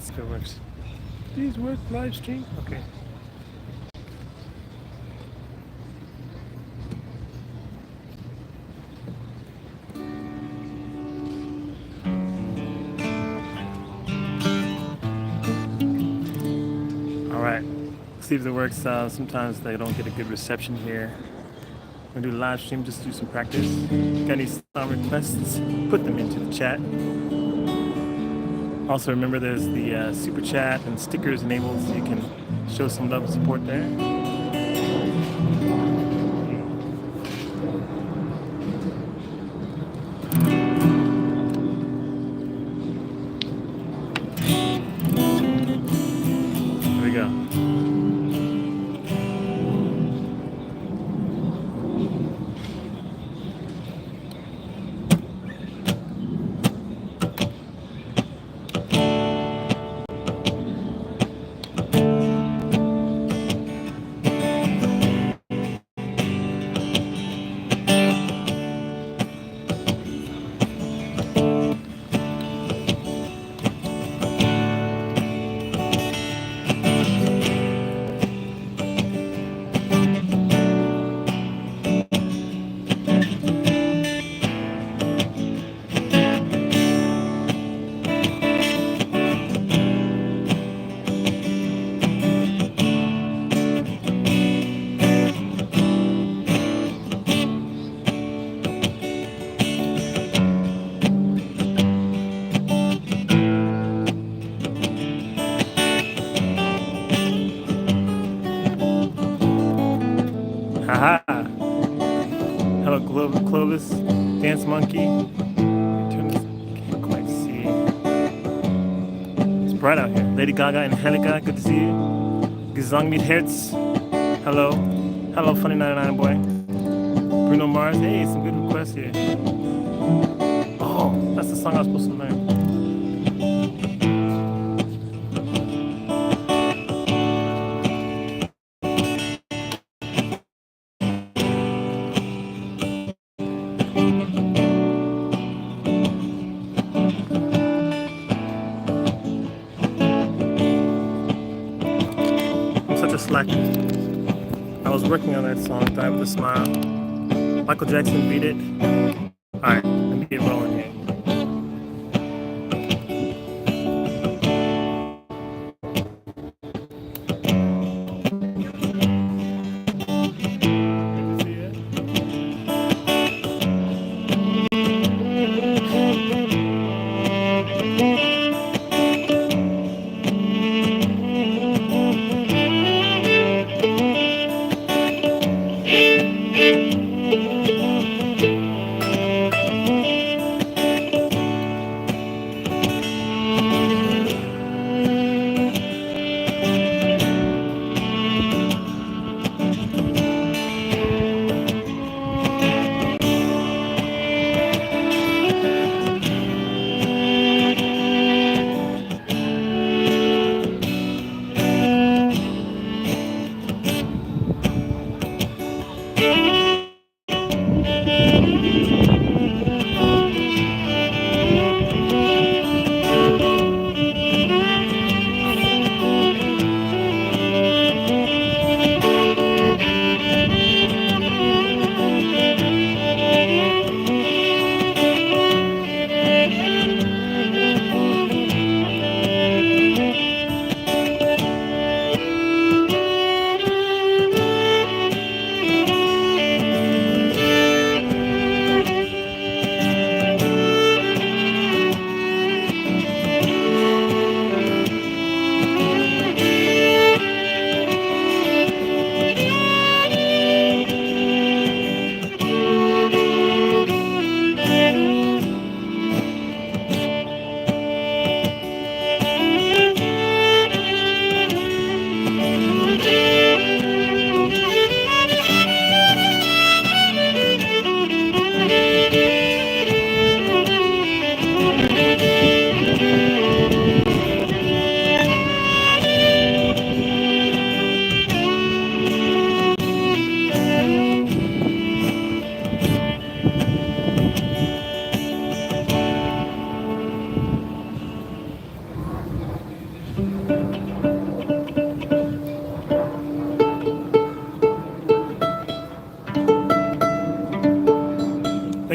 let's see if it works. These work live stream? Okay. All right. See if it works. Sometimes they don't get a good reception here. We're gonna do a live stream, just do some practice. Got any song requests? Put them into the chat. Also remember there's the super chat and stickers enabled so you can show some love and support there. Here we go. Haha. Hello, Clovis, Dance Monkey. Turn this, can't quite see. It's bright out here. Lady Gaga and Angelica, good to see you. Gesang mit Herz. Hello. Hello, Funny 99 boy. Bruno Mars. Hey, some good requests here. Oh, that's the song I was supposed to learn. Slacker. I was working on that song, Die With A Smile. Michael Jackson beat it. Alright, let me get rolling here.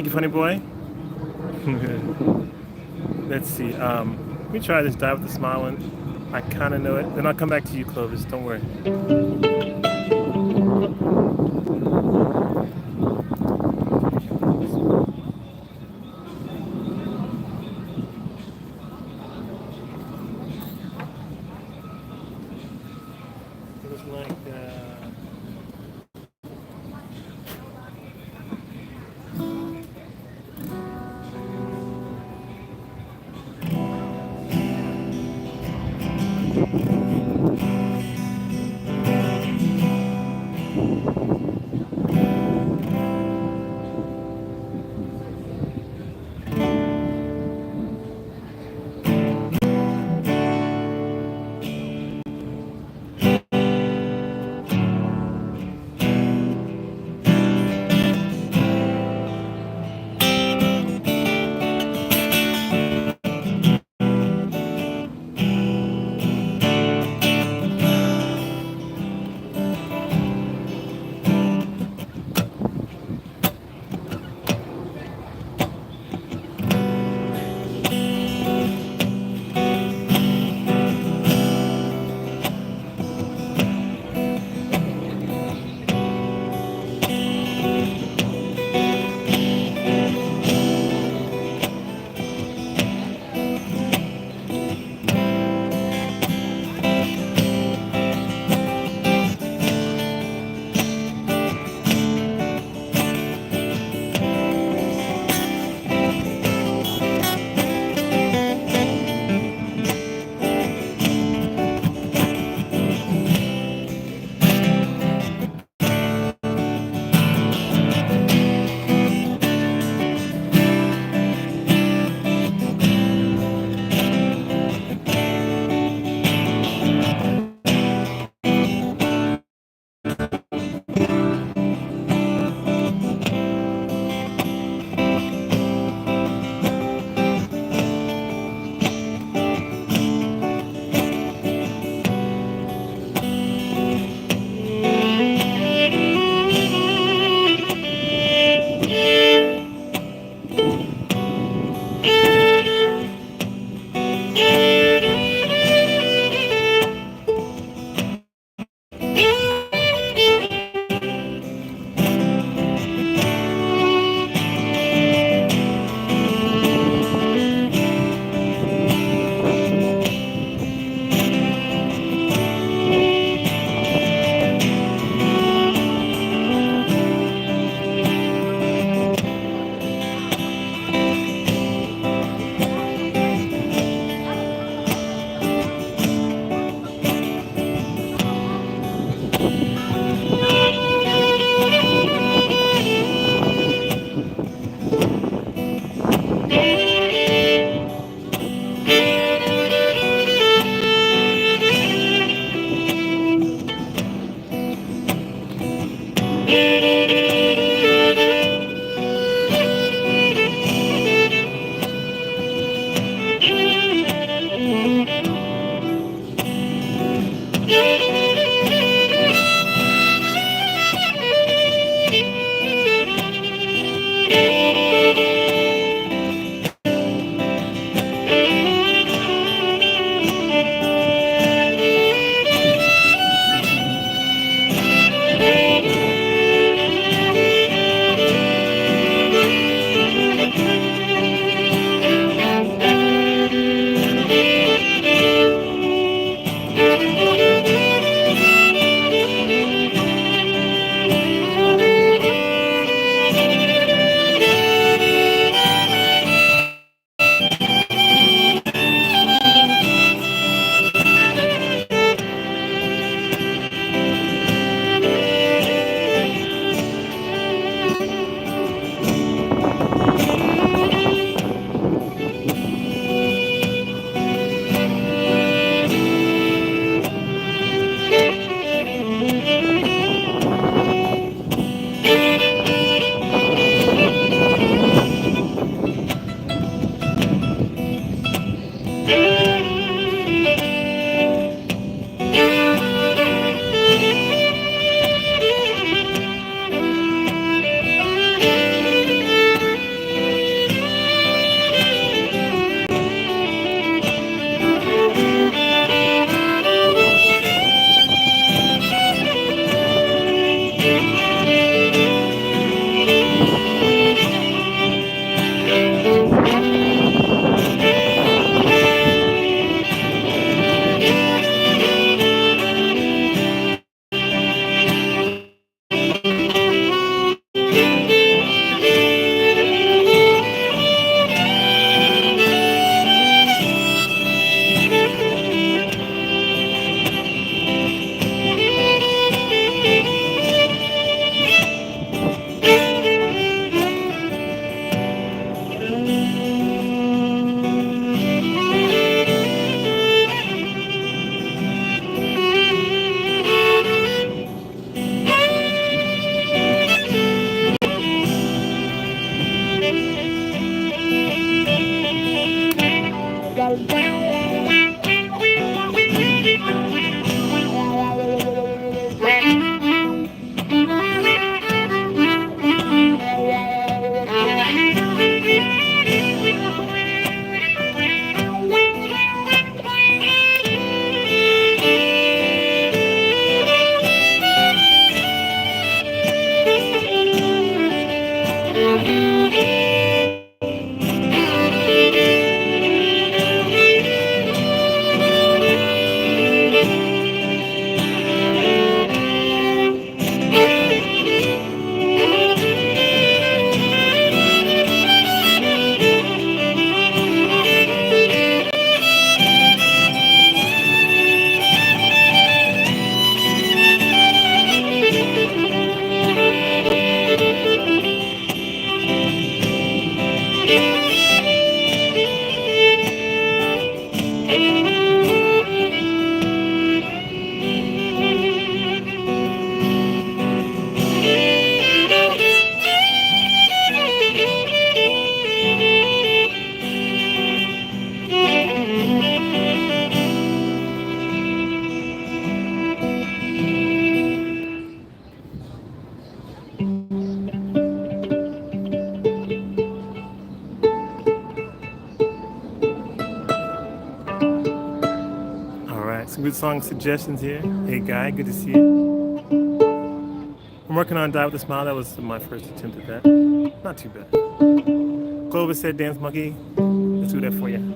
Thank you, funny boy. Let's see. Let me try this Die with a Smile one. I kind of know it. Then I'll come back to you, Clovis. Don't worry. It was like. Some good song suggestions here. Hey, Guy, good to see you. I'm working on Die With A Smile. That was my first attempt at that. Not too bad. Clovis said Dance Monkey. Let's do that for you.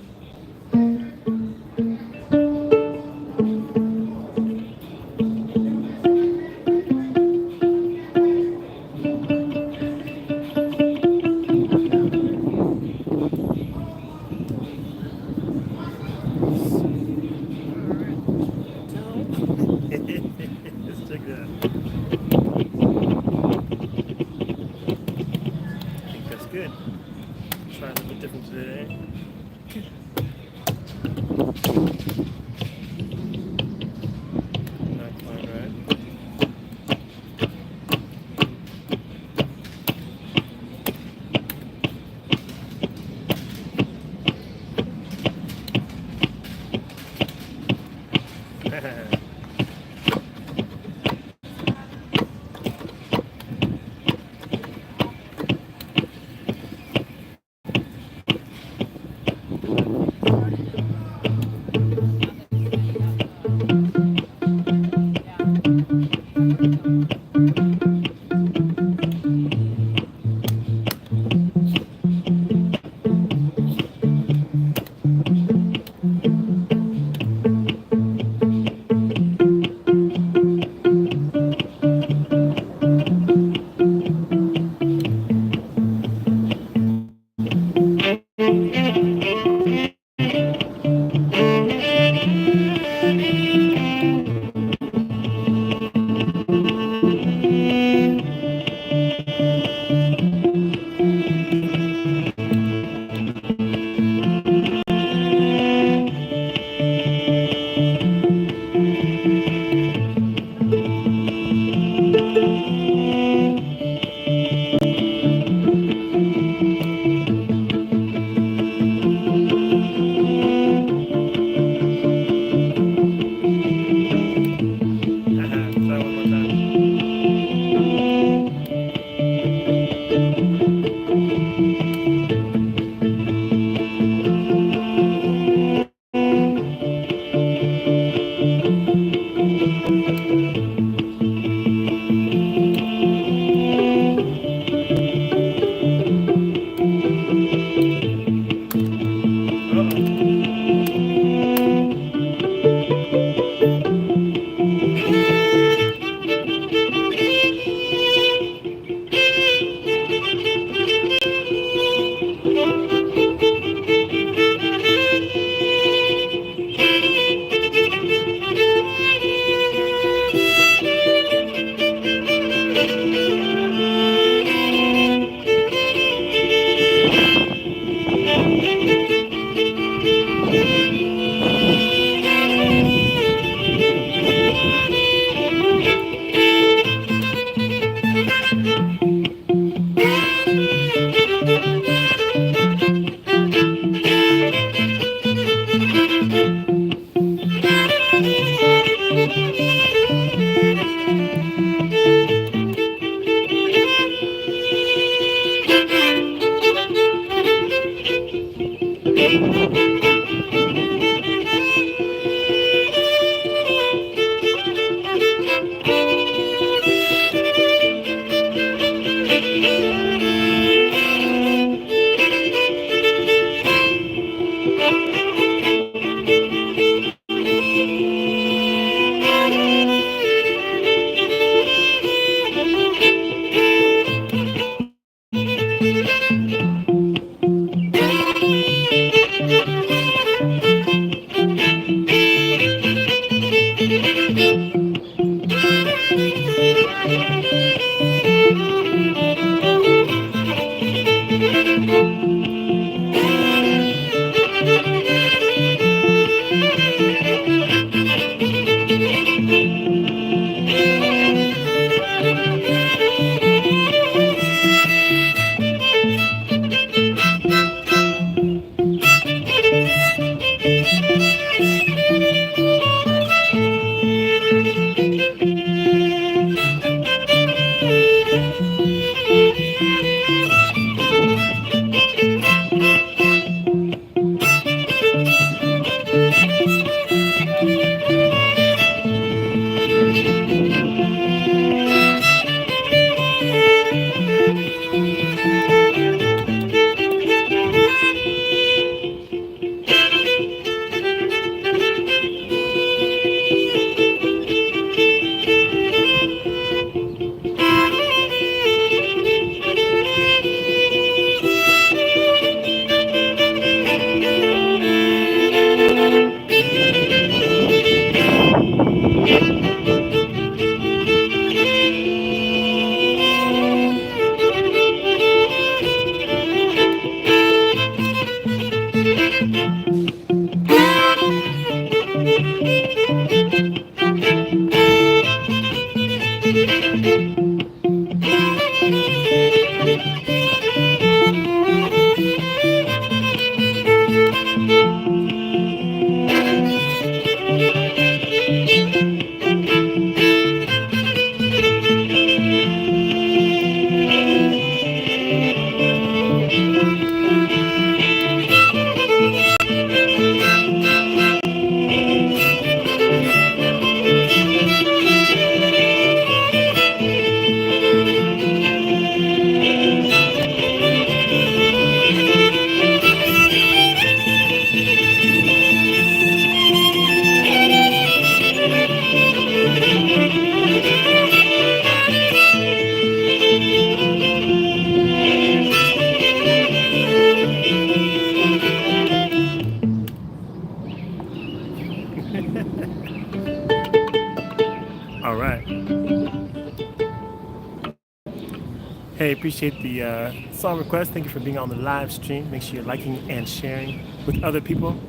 appreciate the song request. Thank you for being on the live stream. Make sure you're liking and sharing with other people.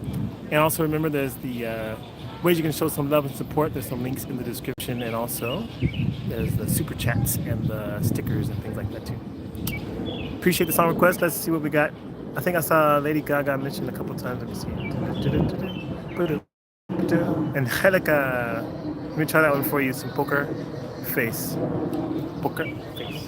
And also remember there's the ways you can show some love and support. There's some links in the description, and also there's the super chats and the stickers and things like that too. Appreciate the song request. Let's see what we got. I think I saw Lady Gaga mentioned a couple times. Let me see. Angelica, let me try that one for you. Some poker face. Poker face.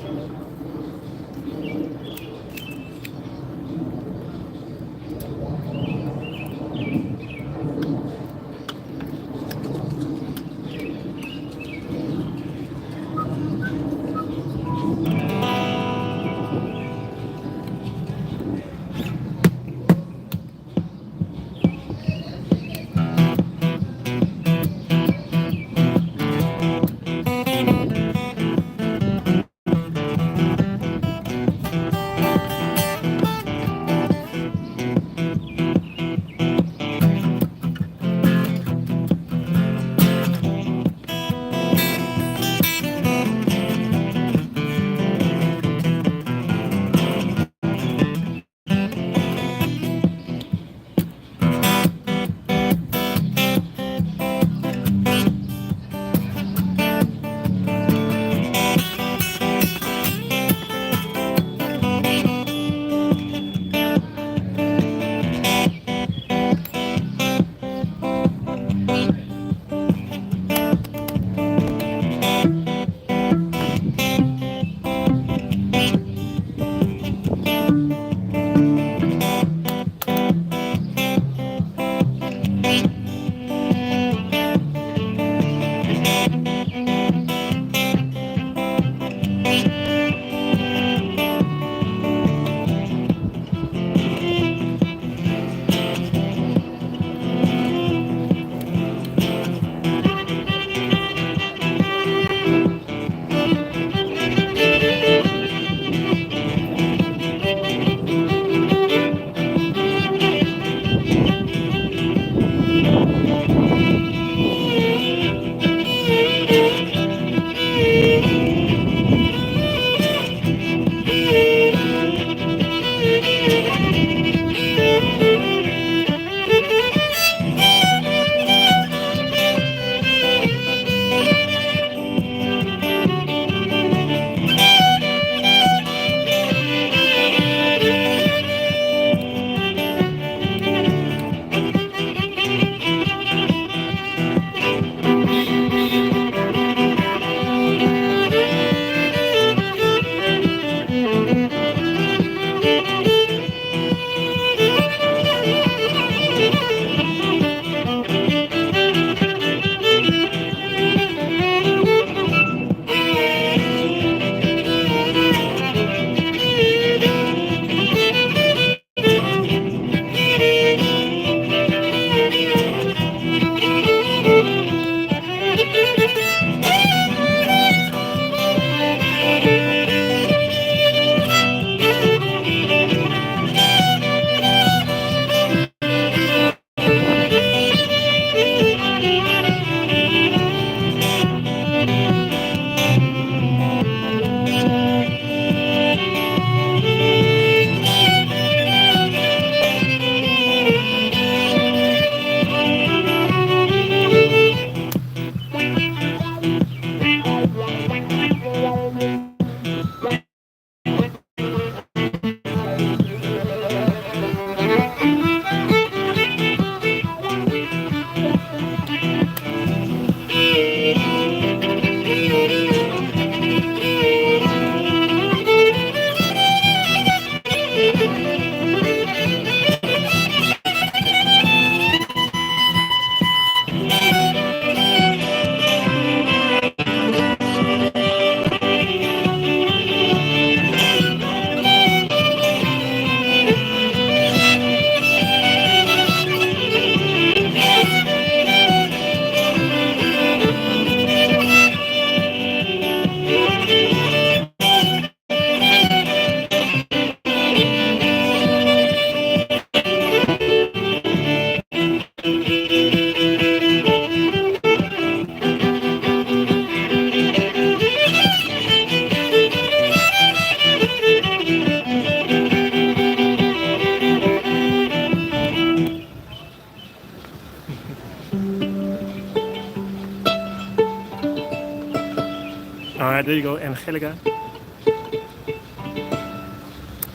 right, there you go, Angelica.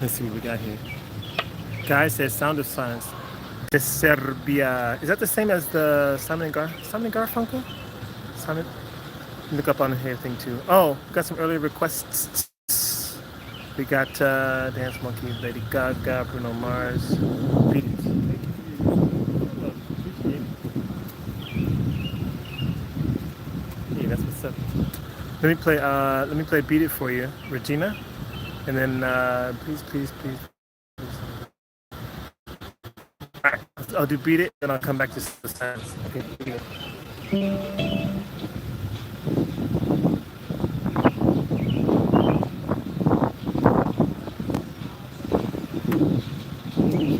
Let's see what we got here. Guy says Sound of Silence. De Serbia. Is that the same as the Simon and Garfunkel? Simon. Look up on here thing too. Oh, we got some early requests. We got Dance Monkey, Lady Gaga, Bruno Mars. Beat It. Hey, that's what's up. Let me play Beat It for you, Regina. And then please. Alright, I'll do Beat It, then I'll come back to the silence. Okay, Beat It.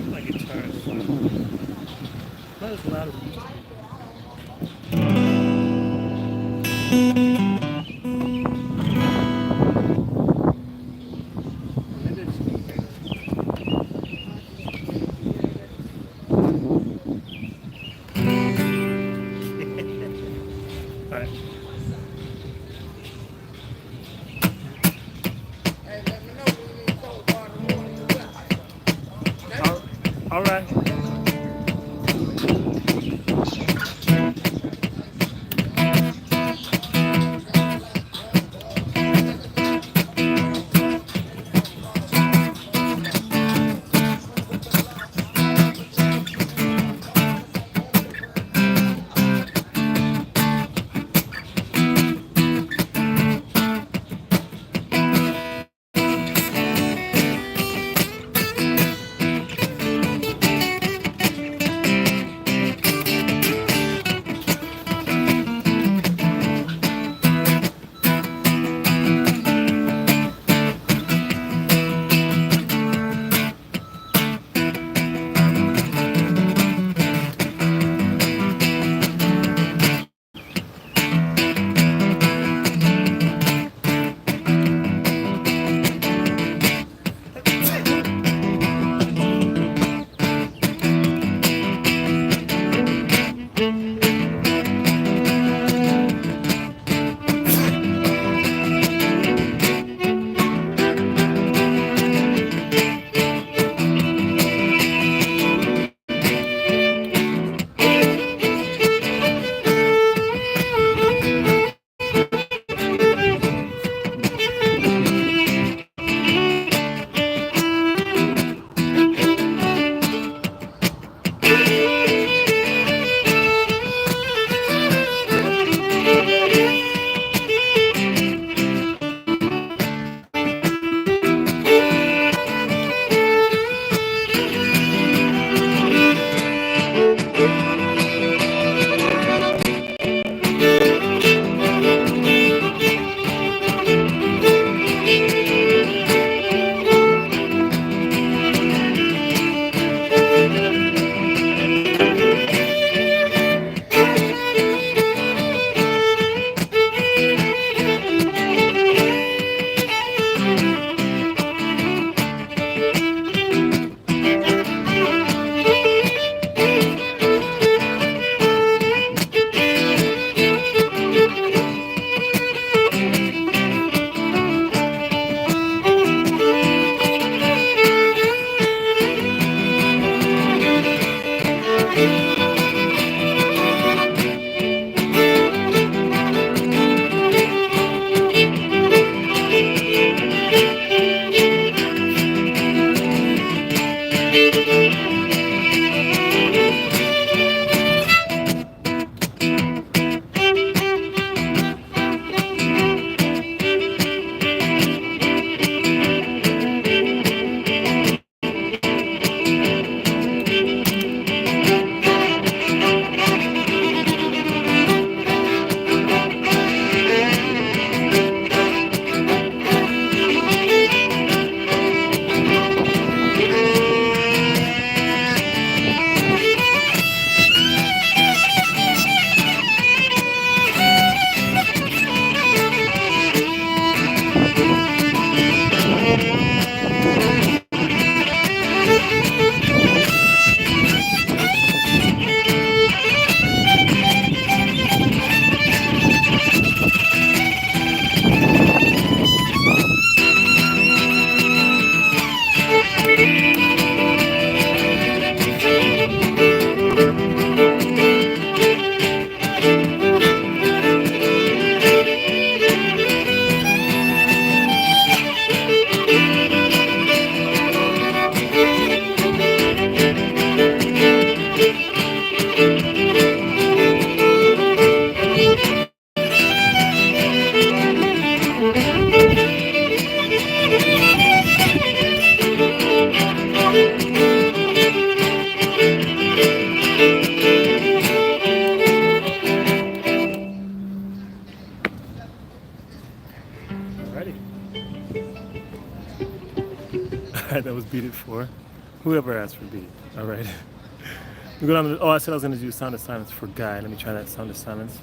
My guitar is not as loud as it used to be. All right. beat it for whoever asked for beat it. All right. We go down to the, oh, I said I was going to do sound of silence for Guy. Let me try that sound of silence.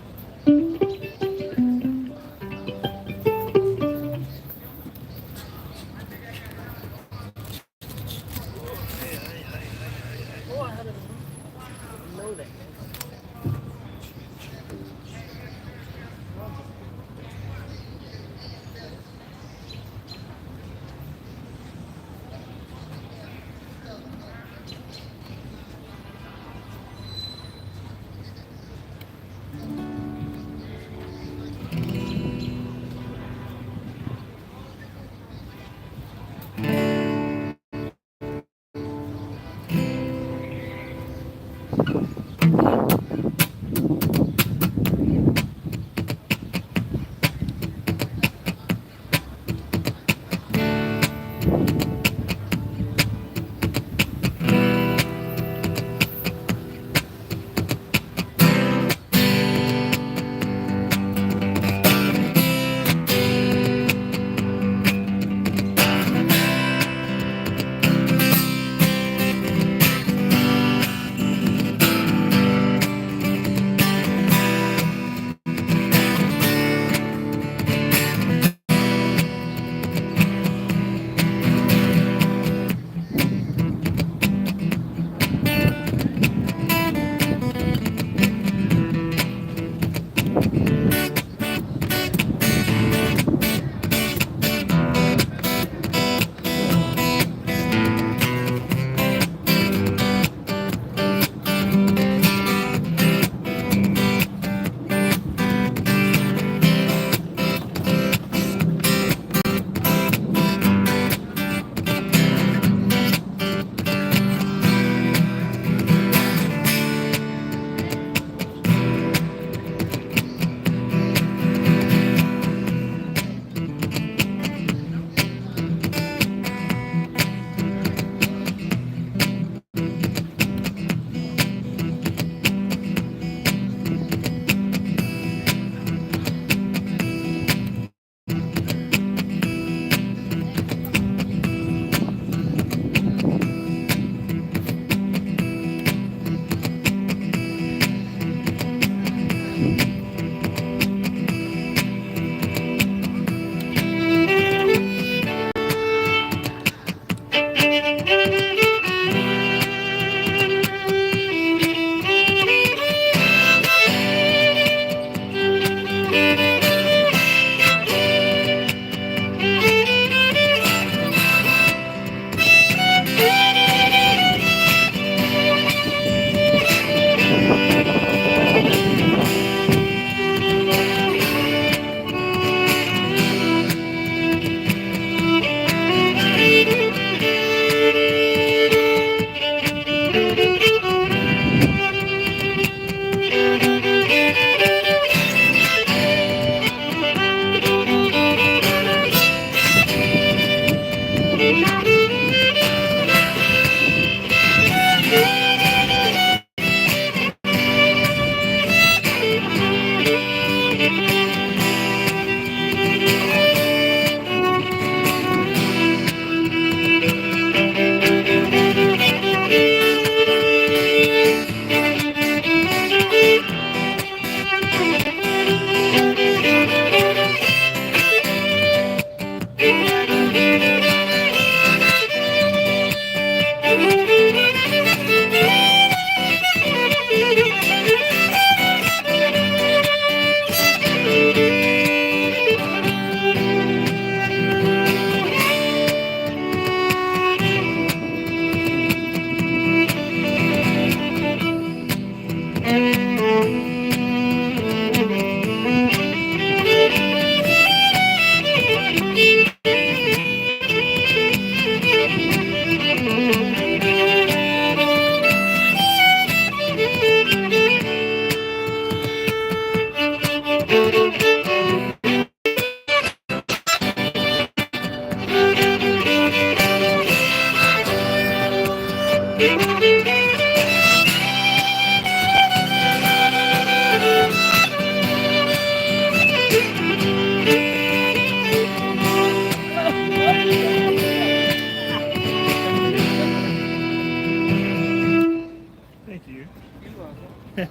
All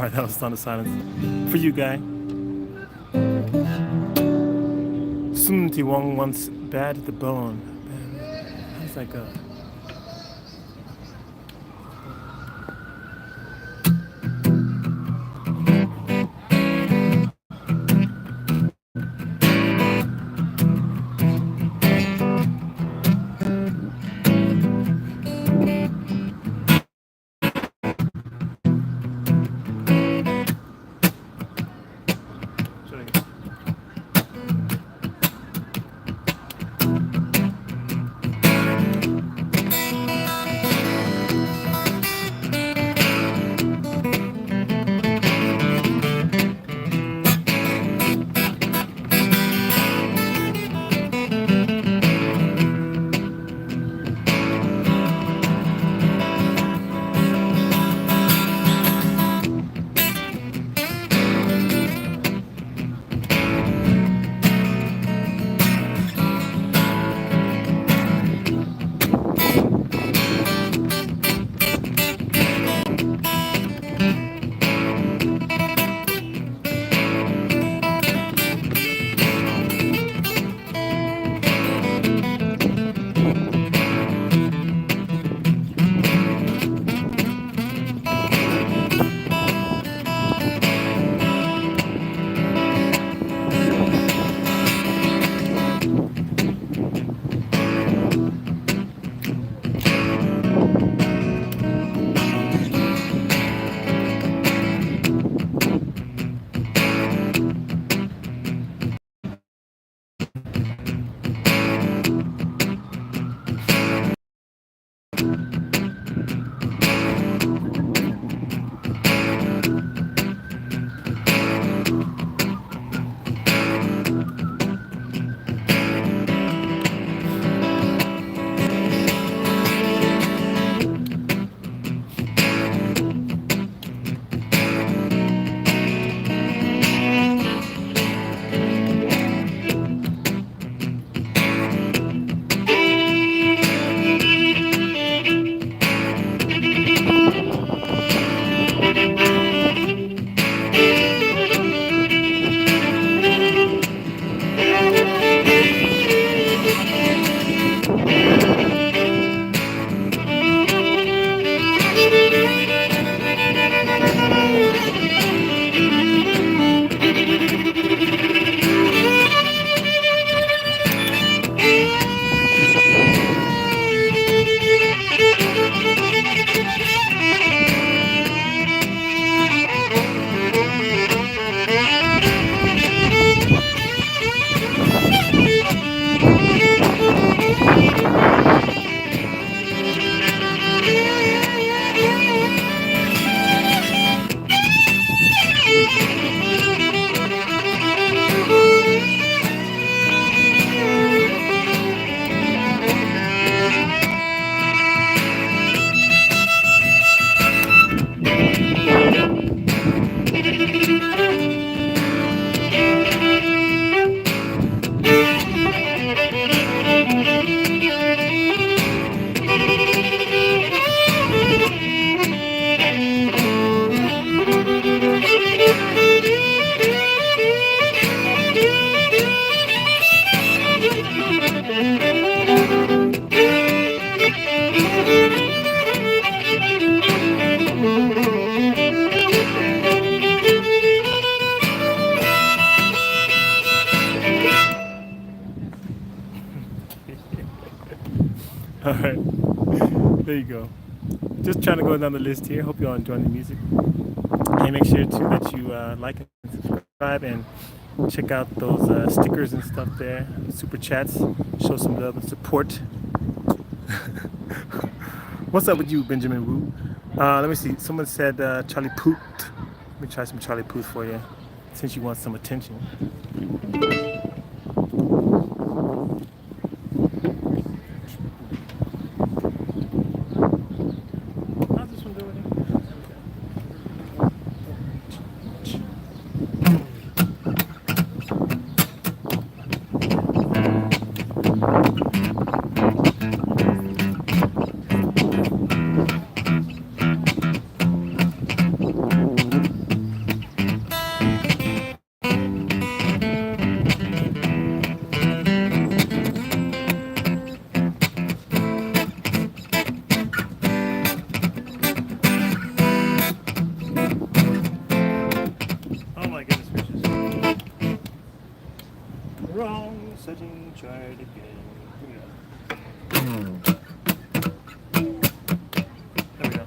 right, that was Sound of Silence for you, guy. Sun Ti Wong wants Bad at the Bone. How does that go? All right, there you go. Just trying to go down the list here. Hope you all enjoying the music. Hey, make sure too that you like and subscribe and check out those stickers and stuff there. Super chats. Show some love and support. What's up with you, Benjamin Wu? Let me see. Someone said Charlie Puth. Let me try some Charlie Puth for you, since you want some attention. How's this one doing? setting, try it again. Here we go. There we go.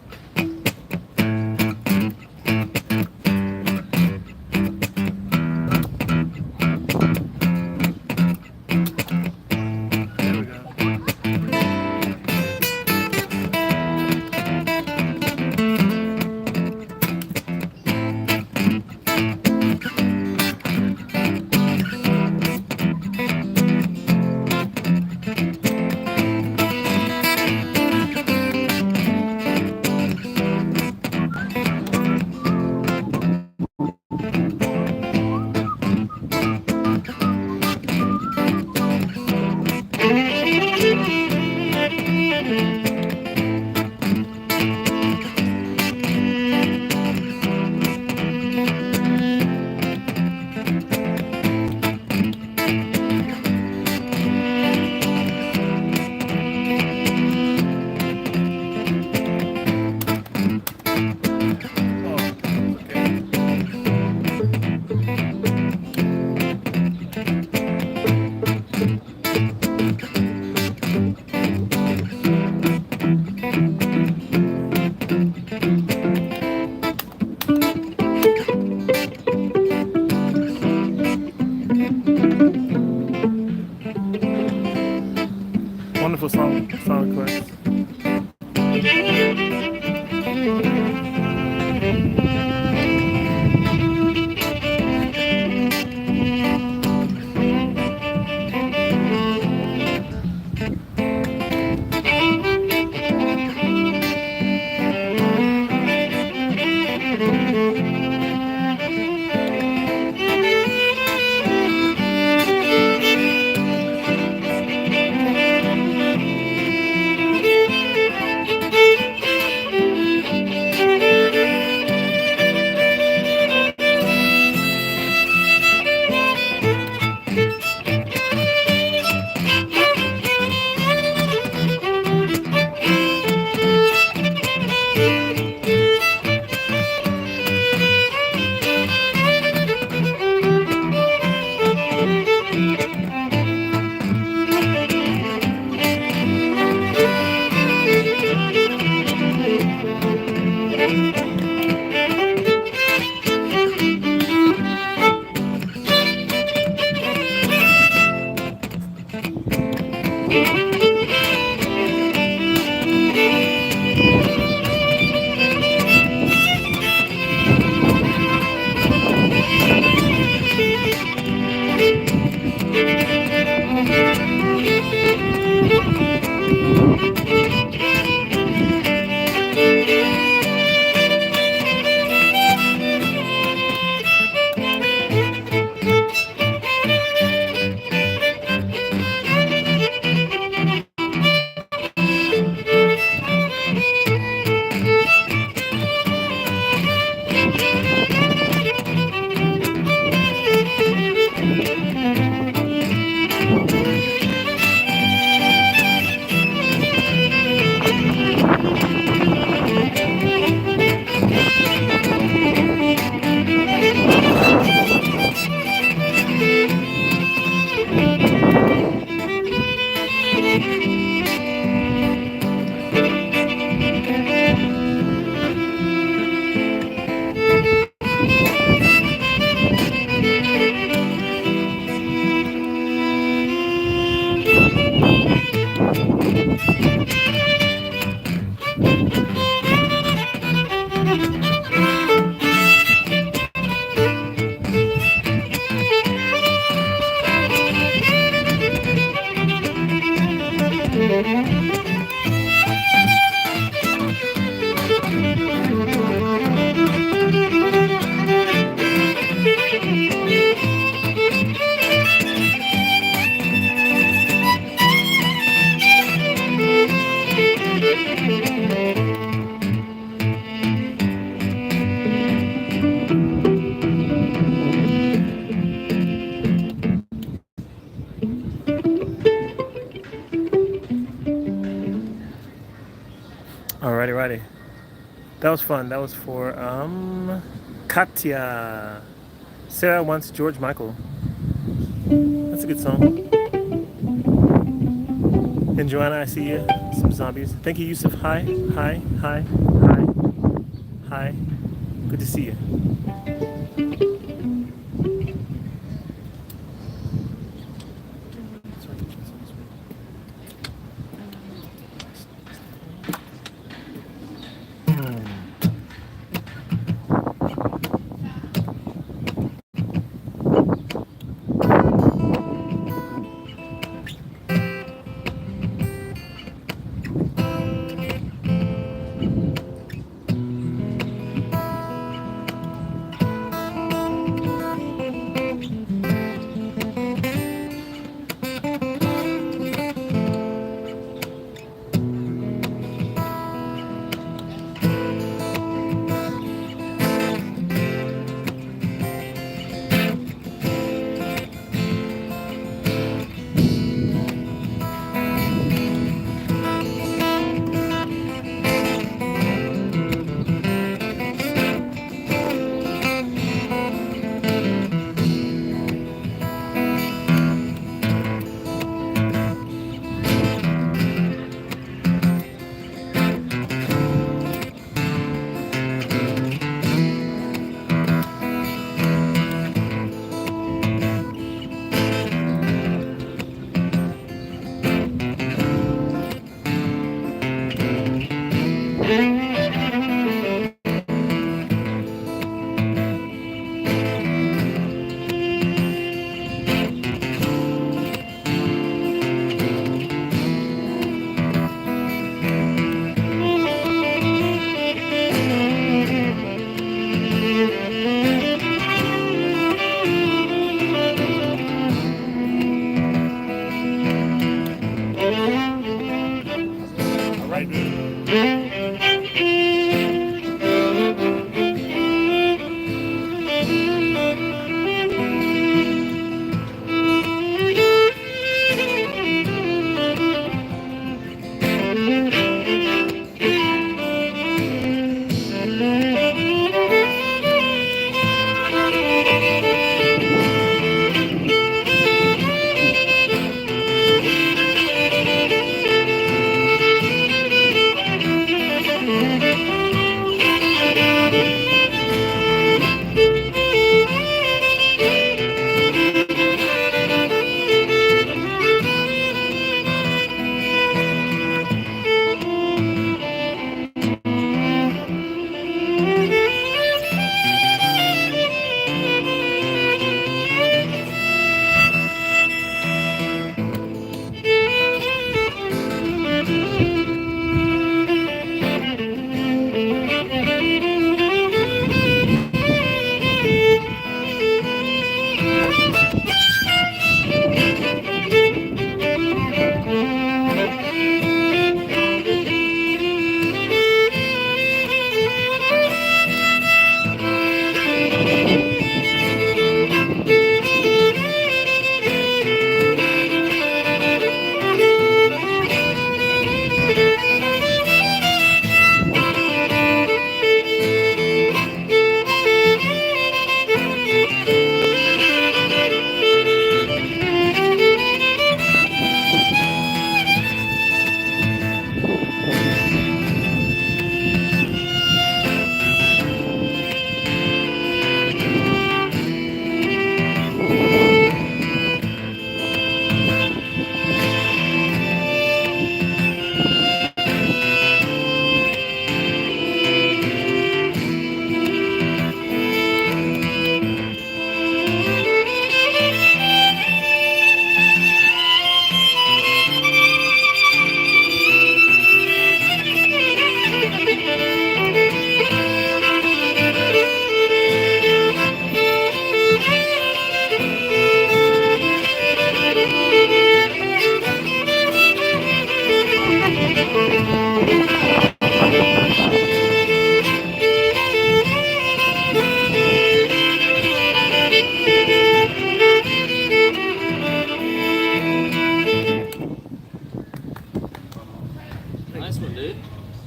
Wonderful song request. Alrighty. That was fun. That was for Katya. Sarah wants George Michael. That's a good song. And Joanna, I see you. Some zombies. Thank you, Yusuf. Hi, hi, hi, hi, hi. Good to see you.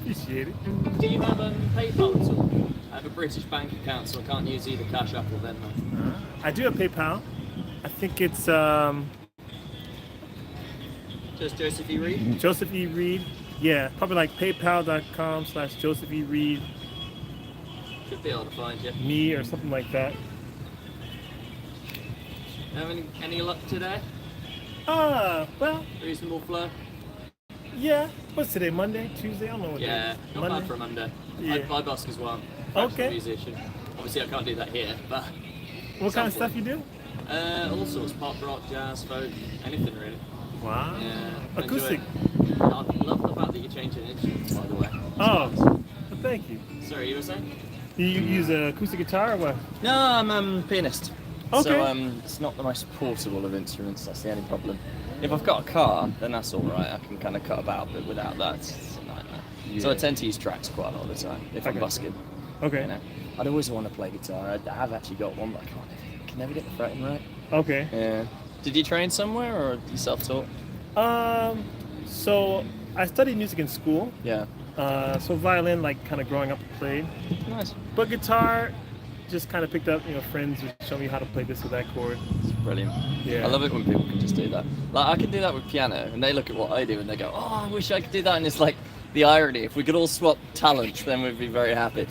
Appreciate it. Do you have PayPal at all? I have a British bank account, so I can't use either CashApp or Venmo. I do have PayPal. I think it's Just Just Joseph E. Reed? Joseph E. Reed. Yeah, probably like paypal.com/Joseph E. Reed. Should be able to find you. Me or something like that. Having any luck today? Well, Reasonable flow? yeah. What's today? Monday? Tuesday? I don't know what Yeah, day. not Monday? bad for a Monday. Yeah. I busk as well. Okay. I'm a musician. Obviously, I can't do that here, but What kind of stuff you do? all sorts: pop, rock, jazz, folk, anything really. Wow. Yeah. Acoustic. I love the fact that you're changing instruments, by the way. Oh, well, thank you. Sorry, you were saying? You use an acoustic guitar or what? No, I'm a pianist. Okay. So it's not the most portable of instruments. That's the only problem. If I've got a car, then that's all right. I can kind of cut about, but without that, it's a nightmare. Yeah. So I tend to use tracks quite a lot of the time if I'm Okay. busking. Okay. You know, I'd always want to play guitar. I have actually got one, but I can never get the fretting right. Okay. Yeah. Did you train somewhere or you self-taught? So I studied music in school. Yeah. So violin, like kind of growing up, I played. Nice. But guitar, just kind of picked up. Friends would show me how to play this or that chord. It's brilliant. Yeah. I love it when people can just do that. Like I can do that with piano, and they look at what I do and they go, "Oh, I wish I could do that." And it's like the irony. If we could all swap talents, then we'd be very happy.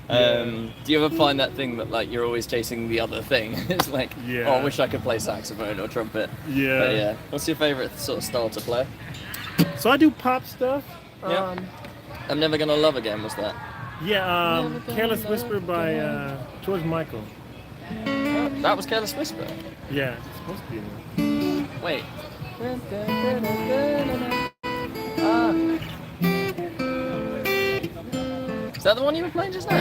Yeah. Do you ever find that thing that like you're always chasing the other thing? It's like, Yeah. oh, I wish I could play saxophone or trumpet. Yeah. But yeah. What's your favourite sort of style to play? So I do pop stuff. Yeah. I'm Never Gonna Love Again. Was that? Yeah. Never gonna Careless love Whisper by again. George Michael. Oh, that was Careless Whisper. Yeah, it's supposed to be in there. Wait. Ah. Is that the one you were playing just now? I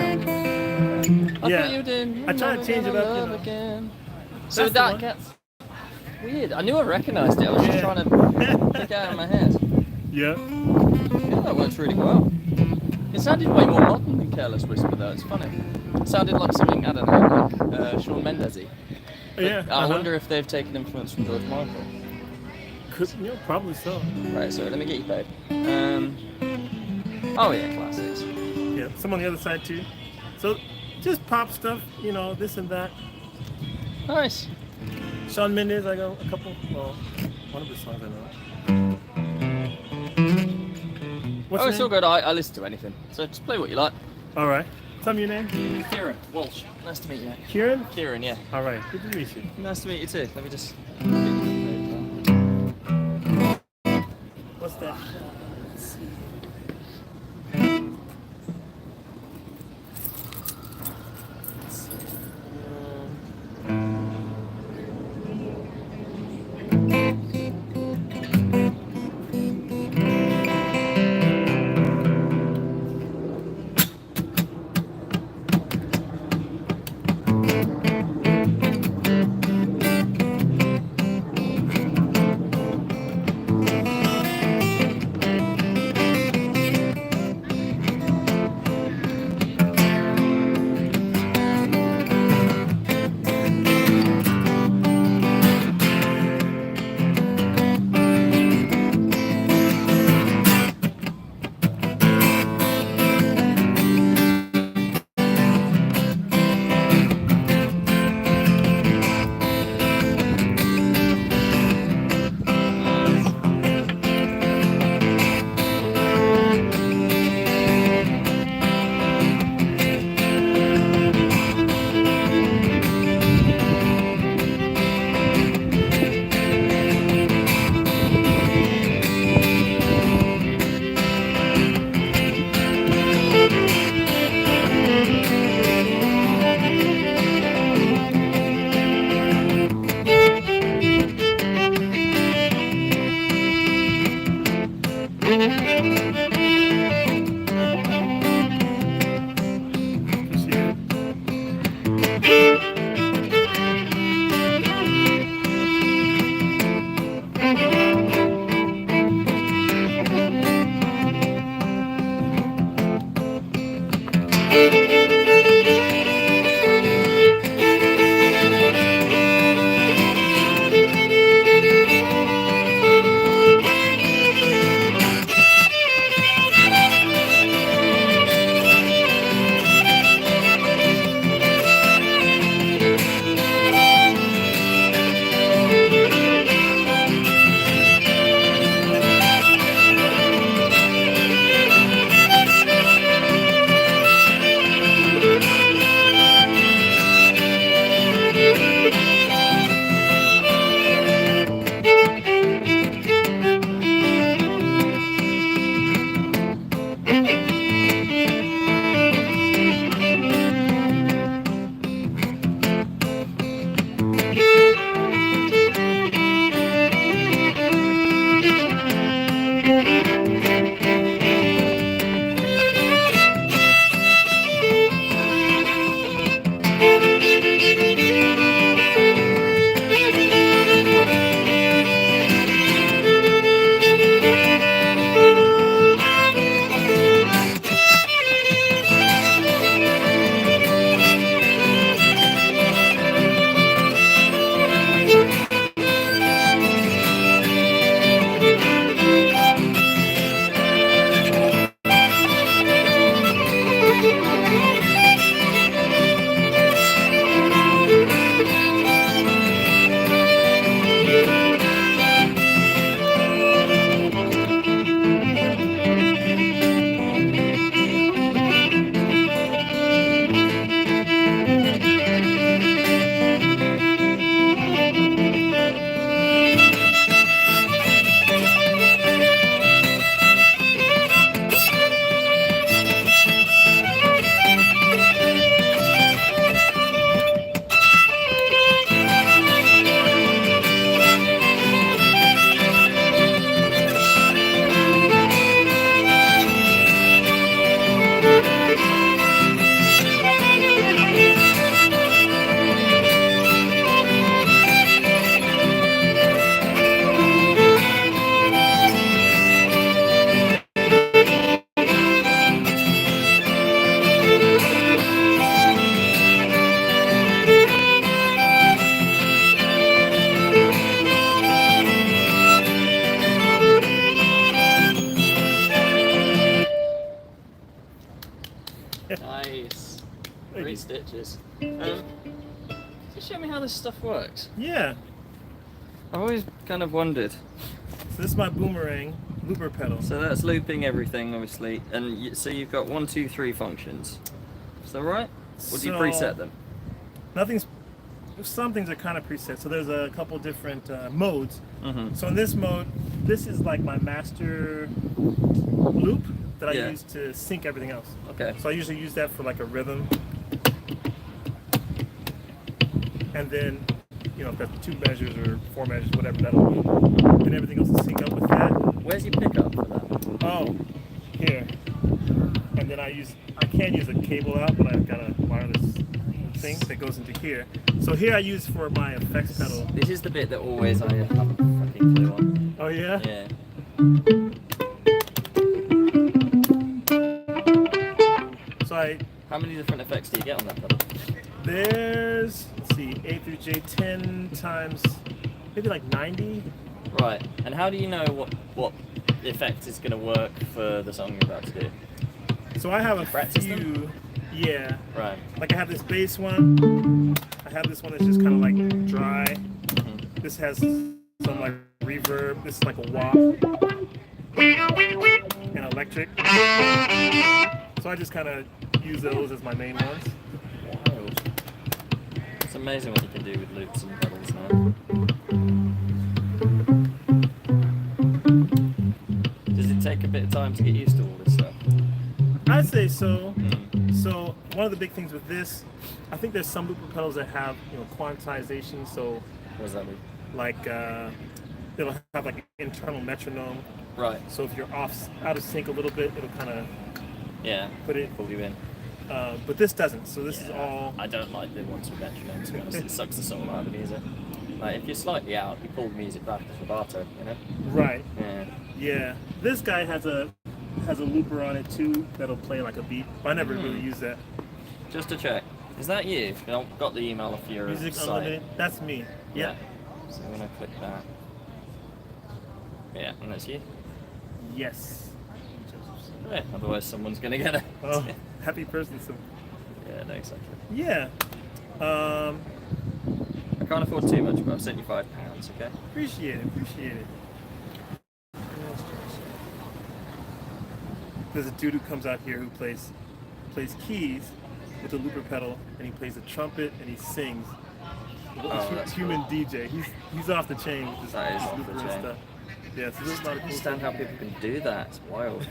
Yeah. thought you were doing. I tried to change it up, Love you know. Again. So That's the that one. gets weird. I knew I recognised it. I was just Yeah. trying to pick it out of my head. Yeah. Yeah, that works really well. It sounded way more modern than Careless Whisper, though. It's funny. It sounded like something, I don't know, like Shawn Mendes-y. But Yeah. I wonder if they've taken influence from George Michael. Probably so. Right, so let me get you paid. Oh yeah, classics. Yeah. Some on the other side too. So just pop stuff, this and that. Nice. Shawn Mendes, I go a couple. Well, one of his songs I know. What's Oh, your it's all name? good. I listen to anything. So just play what you like. All right. Tell me your name. Kieran Walsh. Nice to meet you. Kieran. Kieran, yeah. All right. Good to meet you. Nice to meet you too. Let me just. What's that? stuff works. Yeah. I've always kind of wondered. So this is my Boomerang looper pedal. So that's looping everything, obviously, and so you've got 1, 2, 3 functions. Is that right? Or do you preset them? Some things are kind of preset. So there's a couple different modes. Mm-hmm. So in this mode, this is like my master loop that I use to sync everything else. Okay. So I usually use that for like a rhythm. And then, you know, if that's 2 measures or 4 measures, whatever that'll be. And everything else is sync up with that. Where's your pickup for that? Oh, here. And then I can use a cable out, but I've got a wireless thing that goes into here. So here I use for my effects pedal. This is the bit that always I have a fucking clue on. Oh yeah? Yeah. So how many different effects do you get on that pedal? There's, let's see, A through J, 10 times, maybe like 90. Right. And how do you know what effect is going to work for the song you're about to do? So I have a practice few. them? Yeah. Right. Like I have this bass one. I have this one that's just kind of like dry. Mm-hmm. This has some like reverb. This is like a wah. And electric. So I just kind of use those as my main ones. Wild. It's amazing what you can do with loops and pedals now. Does it take a bit of time to get used to all this stuff? I'd say so. So one of the big things with this, I think there's some looper pedals that have, you know, quantization. So What does that mean? like it'll have like an internal metronome. Right. So if you're out of sync a little bit, it'll kind of put it. Pull you in. But this doesn't. So this is all. I don't like the ones with metronome, to be honest. It sucks the soul out of the music. Like if you're slightly out, you pull the music back as vibrato, you know? Right. Yeah. Yeah. This guy has a looper on it too that'll play like a beat. But I never really use that. Just to check, is that you? I've got the email off your Music site. Unlimited. That's me. Yeah. So I'm gonna click that. Yeah, and that's you. Yes. Yeah, otherwise someone's gonna get it. Oh, happy person. So. Yeah, no, exactly. Yeah. I can't afford too much, but I've sent you £5, okay? Appreciate it. There's a dude who comes out here who plays keys with a looper pedal, and he plays the trumpet and he sings. That's Human cool. DJ. He's off the chain with this, That is this off the looper and chain. stuff. Yeah, so there's a lot of I cool understand stuff. how people can do that. It's wild.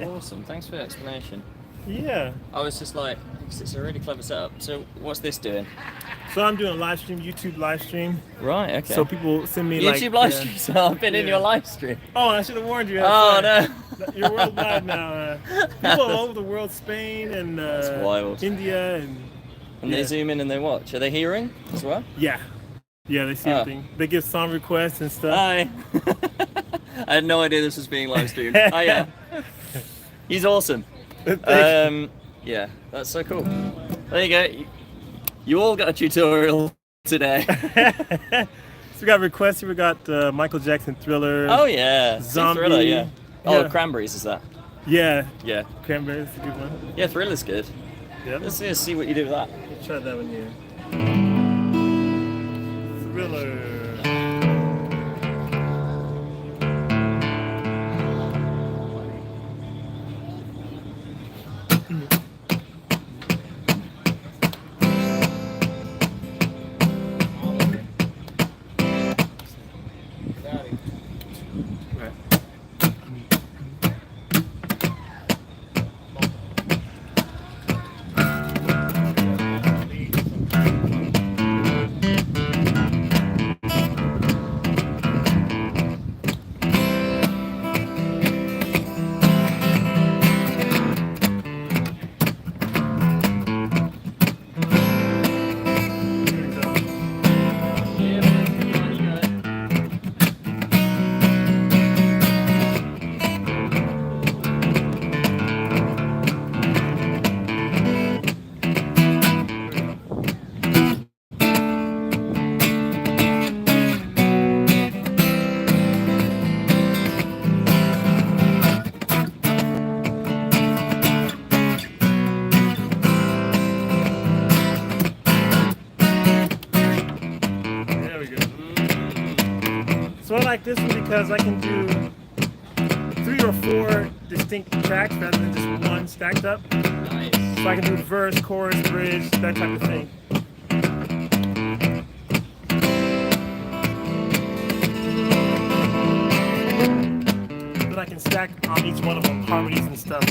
Awesome. Thanks for the explanation. Yeah. I was just like, it's a really clever setup. So what's this doing? So I'm doing a live stream, YouTube live stream. Right. Okay. So people send me YouTube live stream. So I've been in your live stream. Oh, I should have warned you. Oh no. You're worldwide now. People all over the world, Spain and That's wild. India and they zoom in and they watch. Are they hearing as well? Yeah, they see everything. They give song requests and stuff. Hi. I had no idea this was being live streamed. Oh yeah. He's awesome. Yeah, that's so cool. There you go. You all got a tutorial today. So we got requests here. We got Michael Jackson Thriller. Oh yeah. Zombie. Thriller, yeah. Oh, Yeah. Cranberries is that? Yeah. Yeah. Cranberries is a good one. Yeah, Thriller's good. Yeah. Let's see what you do with that. Let's try that one here. Thriller. like this one because I can do 3 or 4 distinct tracks rather than just one stacked up. Nice. So I can do verse, chorus, bridge, that type of thing. Then I can stack on each one of them, harmonies and stuff.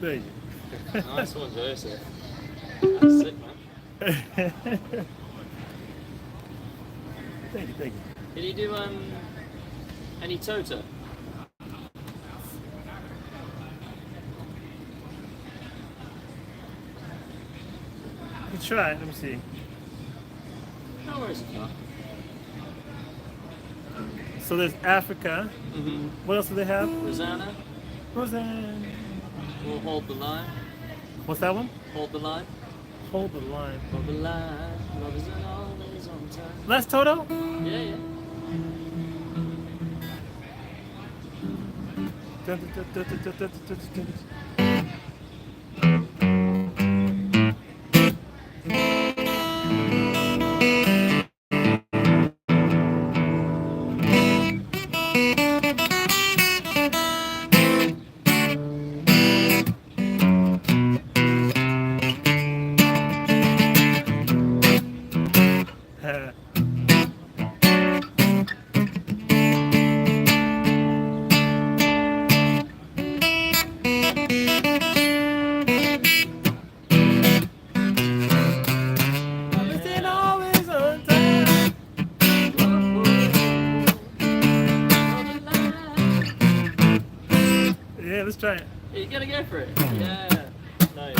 Thank you. Nice one, Joseph. That's sick, man. Thank you, thank you. Did he do any Tota? You can try it. Let me see. No worries, if not. So there's Africa. Mm-hmm. What else do they have? Rosanna, Roseanne. we'll hold the line. What's that one? Hold the line. Hold the line. Hold the line. Love isn't always on time. That's Toto? Yeah, yeah. Listen always on time. Yeah, let's try it. You gotta go for it. Yeah. Nice.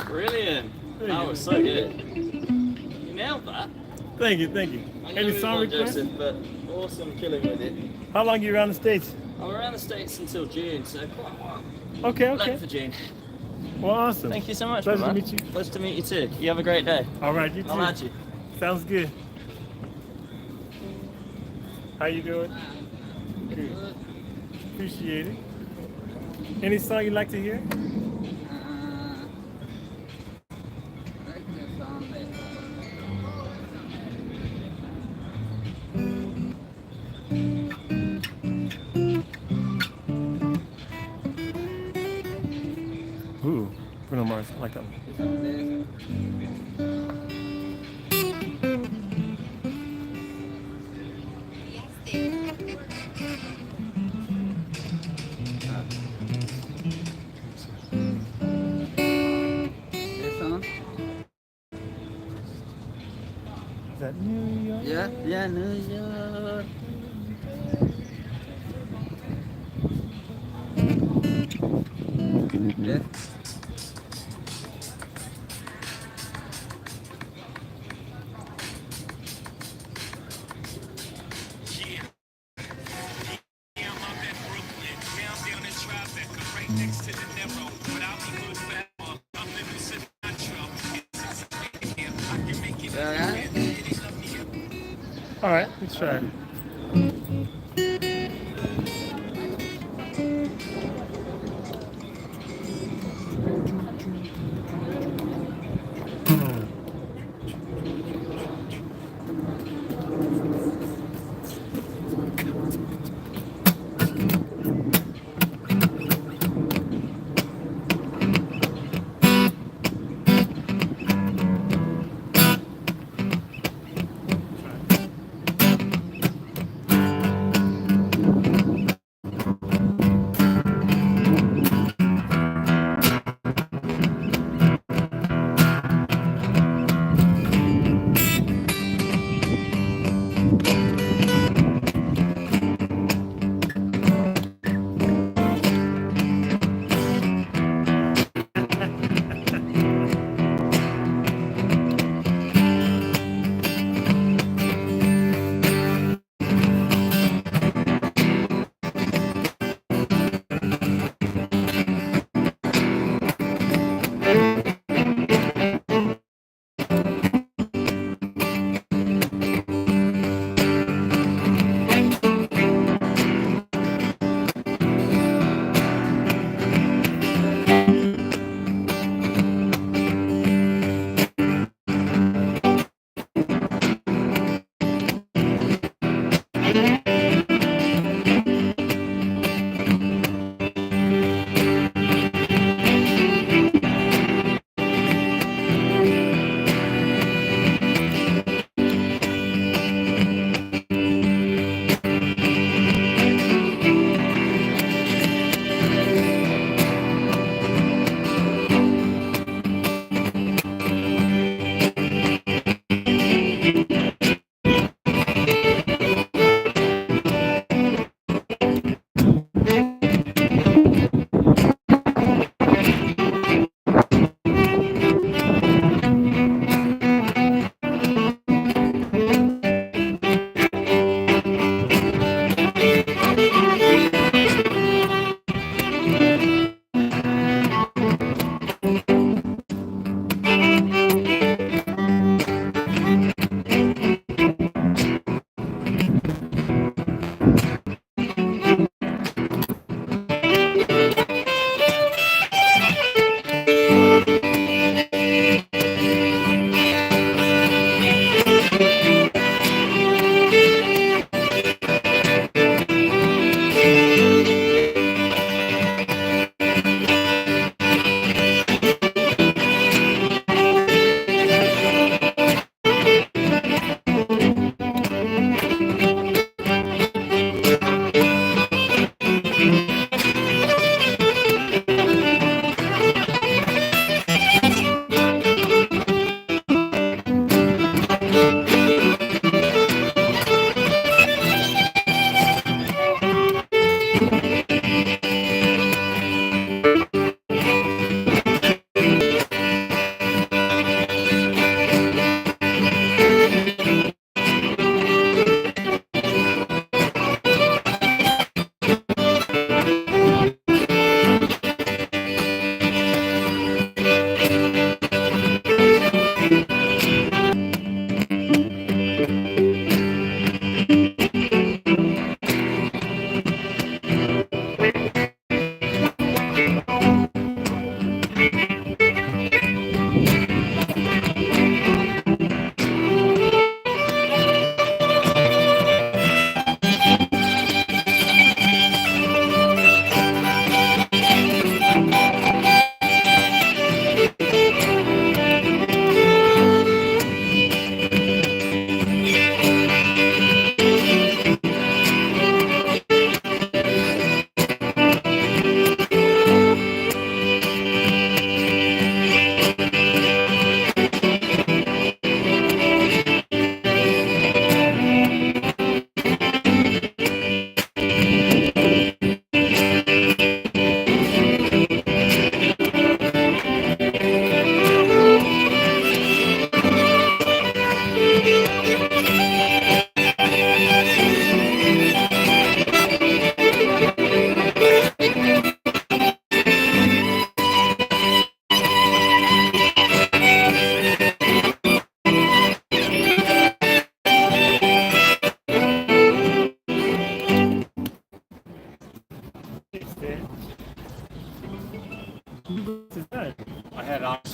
Brilliant. That was so good. You nailed that. Thank you, thank you. I know Any we song won, requests? Joseph, but awesome killing with it. How long are you around the States? I'm around the States until June, so quite a while. Okay, okay. Late for June. Well, awesome. Thank you so much, Pleasure man. to meet you. Pleasure to meet you too. You have a great day. All right, you too. I'll add you. Sounds good. How you doing? Good. Appreciate it. Any song you'd like to hear? Ooh, Bruno Mars. I like that one. Is that New York? Yeah, yeah, New York. Yeah. All right, let's try.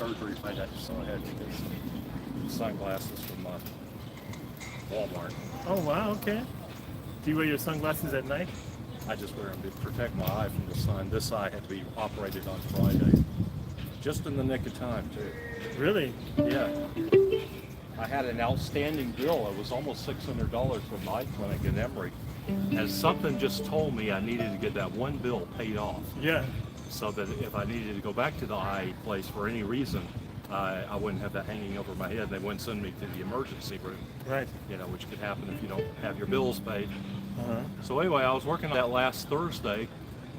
surgery I had, so I had to get some sunglasses from Walmart. Oh wow, okay. Do you wear your sunglasses at night? I just wear them to protect my eye from the sun. This eye had to be operated on Friday, just in the nick of time too. Really? Yeah. I had an outstanding bill. It was almost $600 from my clinic in Emory. And something just told me I needed to get that one bill paid off. Yeah. So that if I needed to go back to the eye place for any reason, I wouldn't have that hanging over my head. They wouldn't send me to the emergency room. Right. You know, which could happen if you don't have your bills paid. Uh-huh. So anyway, I was working on that last Thursday,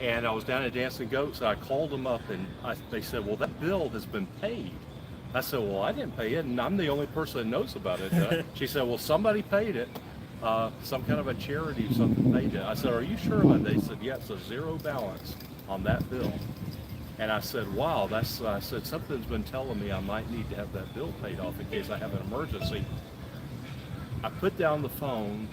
and I was down at Dancing Goats. And I called them up, and they said, "Well, that bill has been paid." I said, "Well, I didn't pay it, and I'm the only person that knows about it." She said, "Well, somebody paid it. Some kind of a charity or something paid it." I said, "Are you sure about it?" They said, "Yeah, it's a zero balance on that bill." And I said, "Wow, I said, something's been telling me I might need to have that bill paid off in case I have an emergency." I put down the phone.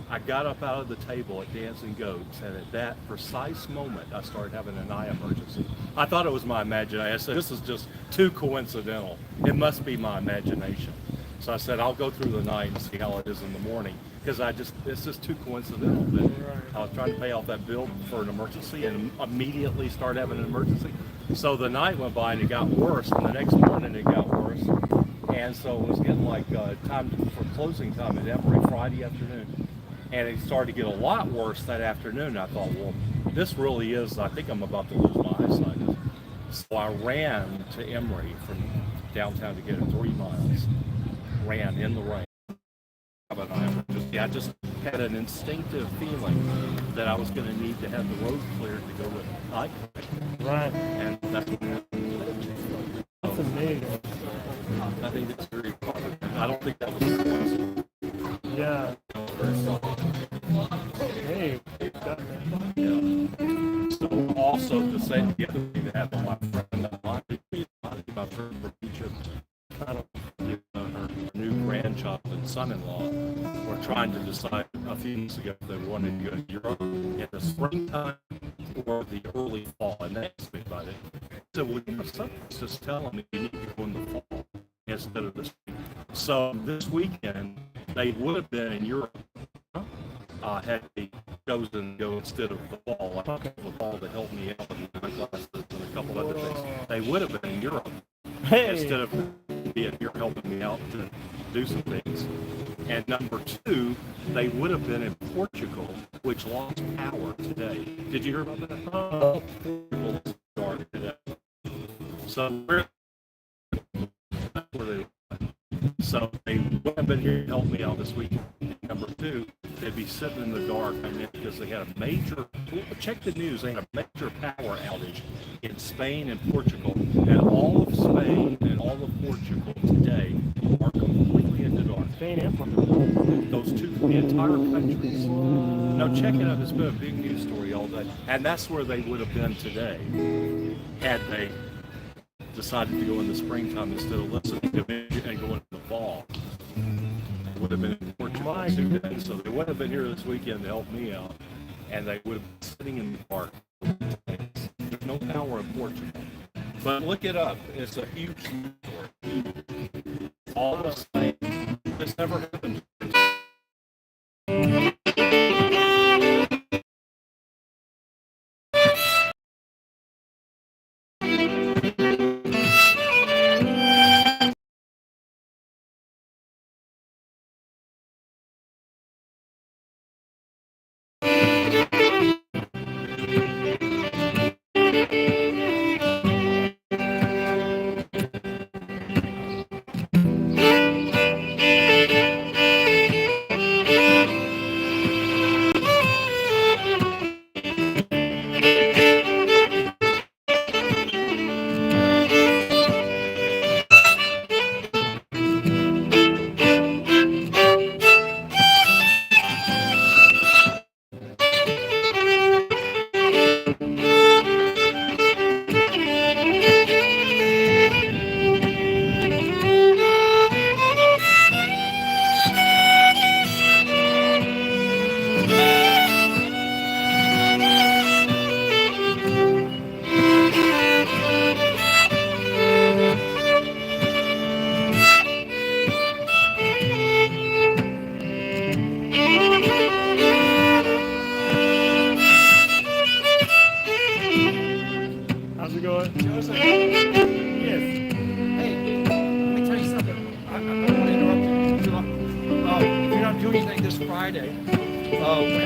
I got up out of the table at Dancing Goats, and at that precise moment, I started having an eye emergency. I thought it was my imagination. I said, "This is just too coincidental. It must be my imagination." So I said, "I'll go through the night and see how it is in the morning," because it's just too coincidental that I was trying to pay off that bill for an emergency and immediately start having an emergency. So the night went by and it got worse, and the next morning it got worse. And so it was getting like time for closing time at Emory Friday afternoon. And it started to get a lot worse that afternoon. I thought, well, this really is, I think I'm about to lose my eyesight. So I ran to Emory from downtown to get it 3 miles. Ran in the rain. I just had an instinctive feeling that I was going to need to have the road cleared to go with eye contact. Right. And that's what happened. That's amazing. I think it's very positive. I don't think that was the coincidence. Yeah. Hey, got that. Yeah. So also to say the other thing that happened, my friend, my friend from Egypt, her new grandchild and son-in-law were trying to decide a few months ago if they wanted to go to Europe in the springtime or the early fall, and they asked me about it. So, well, you know, something's just telling me you need to go in the fall instead of this. So this weekend they would have been in Europe had they chosen to go instead of the fall. I took the fall to help me out with my glasses and a couple other things. They would have been in Europe instead of being here helping me out to do some things. And number two, they would have been in Portugal, which lost power today. Did you hear about that? Portugal is dark today. So where they So they would have been here to help me out this week. Number two, they'd be sitting in the dark because they had a major, check the news, they had a major power outage in Spain and Portugal. And all of Spain and all of Portugal today are completely in the dark. Spain and Portugal. Those two, the entire countries. Now check it out, it's been a big news story all day. And that's where they would have been today had they decided to go in the springtime instead of listening to music and going in the fall. It would have been in Portugal today, so they would have been here this weekend to help me out, and they would have been sitting in the park. There's no power in Portugal. But look it up. It's a huge story. All the same. This never happened.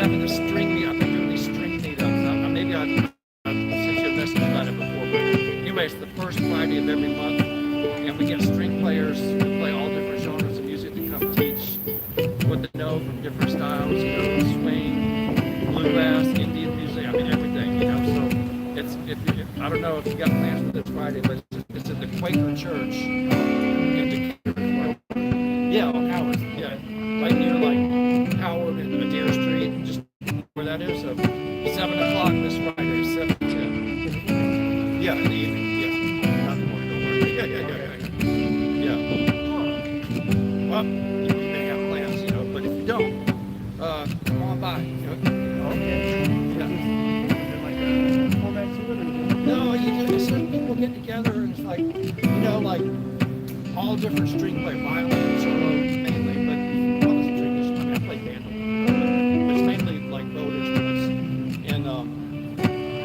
having this string meet. I've been doing these string meetups. Maybe I've sent you a message about it before. But anyway, it's the first Friday of every month, and we get string players who play all different genres of music to come teach what they know from different styles, you know, swing, bluegrass, Indian music, I mean everything, you know. So it's I don't know if you got plans for this Friday, but it's at the Quaker Church in Decatur. Yeah, on Howard. Yeah, right near like Howard and Adair Street, just where that is. So 7 o'clock this Friday, 7 to 10. Yeah, in the evening. Yeah, not in the morning. Don't worry. Yeah. Well, you may have plans, you know, but if you don't, come on by. You know? Okay. Yeah. Is it like a format to it, or? No, you just people get together and it's like, you know, like all different string players, violin, solo mainly, but well, it's string instruments. I mean, I play piano, but it's mainly like bow instruments. And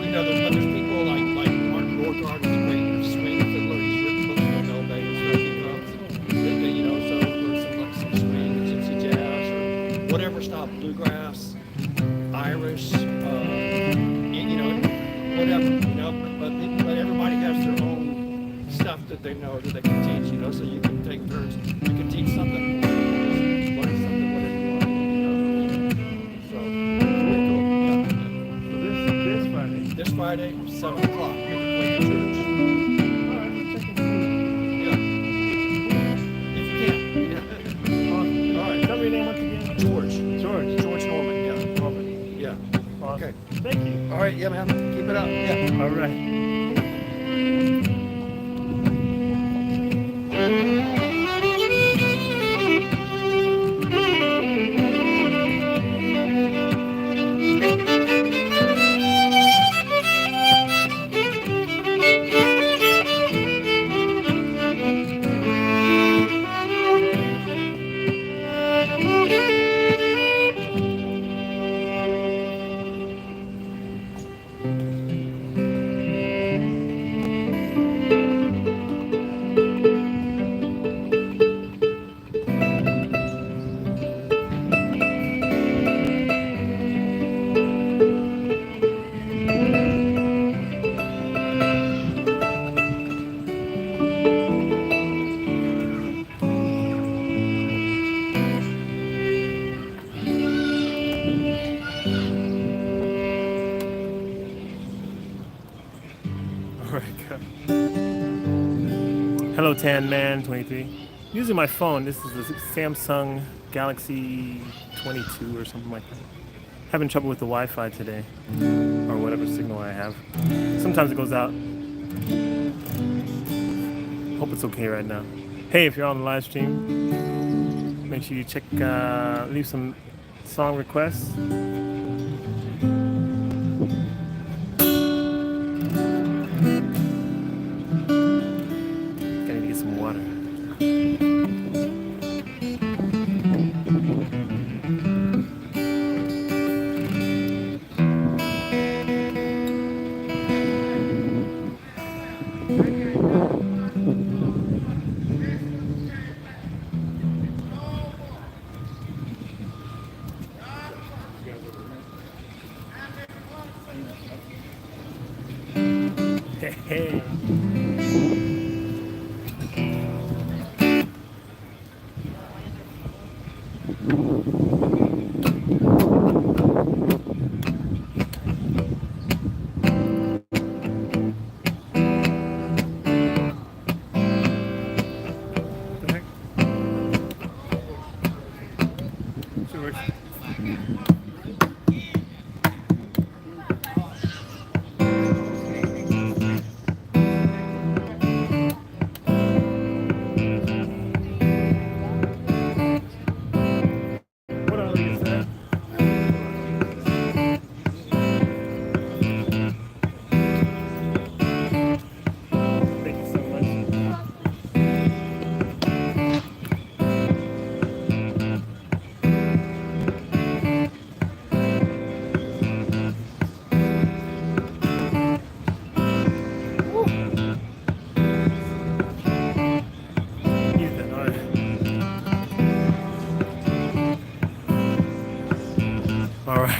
you know, there's people like Martin Borgard is a great swing fiddler. He's written books for Nobel and stuff. He comes, you know, so there's some swing, gypsy jazz, or whatever style, bluegrass, Irish, you know, whatever, you know. But everybody has their own stuff that they know that they can teach, you know. So you can take turns. You can teach something, learn something, whatever you want, you know. So really cool. Yeah. So this Friday. This Friday, 7 o'clock at the Quaker Church. Yeah. If you can. Yeah. Awesome. All right. Tell me your name once again. George Norman. Yeah. Norman. Yeah. Awesome. Okay. Thank you. All right. Yeah, man. Keep it up. Yeah. All right. Hello, Tan Man 23. Using my phone. This is the Samsung Galaxy 22 or something like that. Having trouble with the Wi-Fi today, or whatever signal I have. Sometimes it goes out. Hope it's okay right now. Hey, if you're on the live stream, make sure you check, leave some song requests. Hey.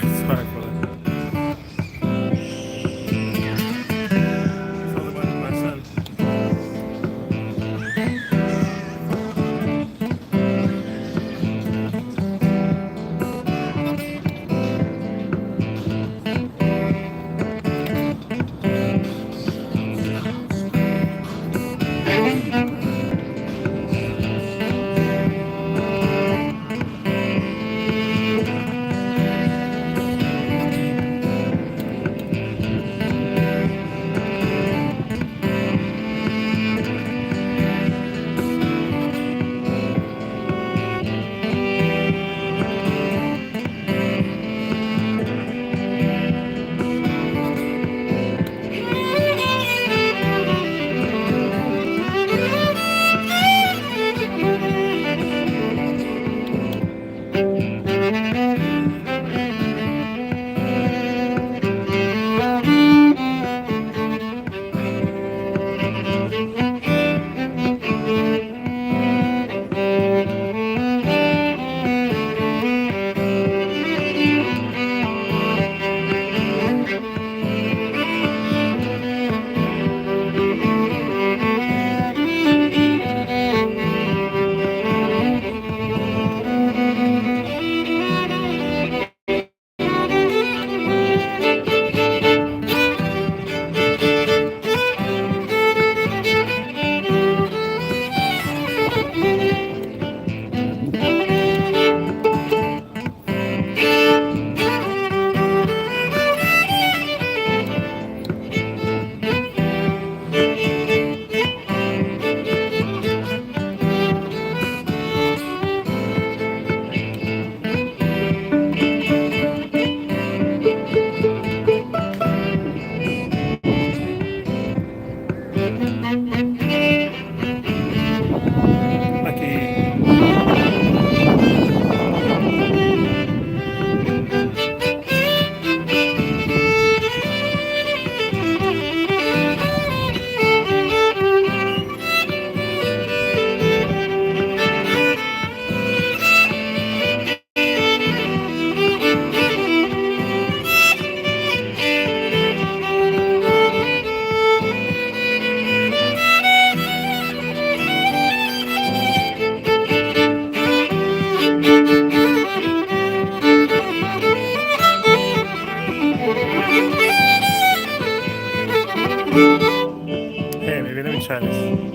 Sorry for that. It's all about my son. Hey, maybe let me try this.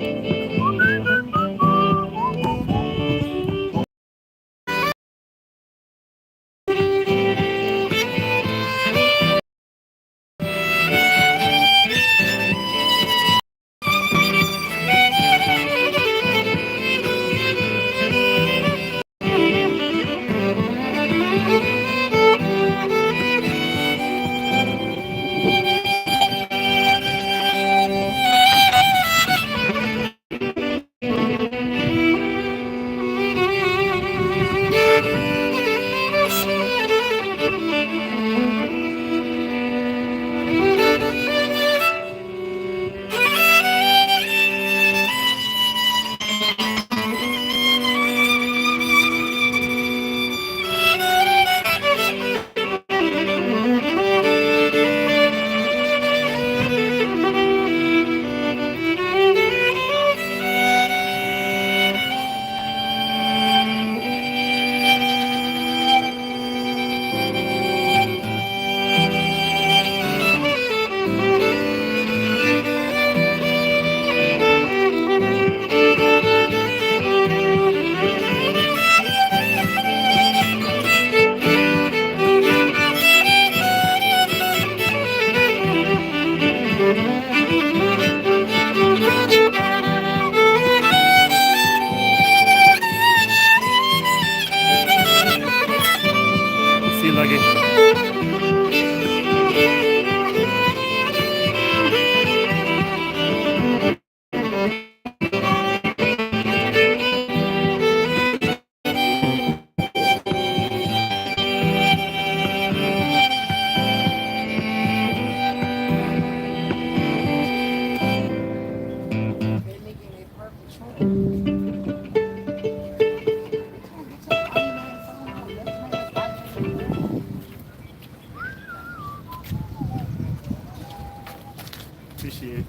Appreciate it.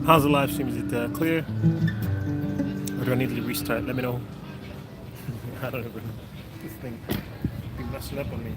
How's the live stream? Is it clear? Or do I need to restart? Let me know. I don't know. This thing be messing up on me.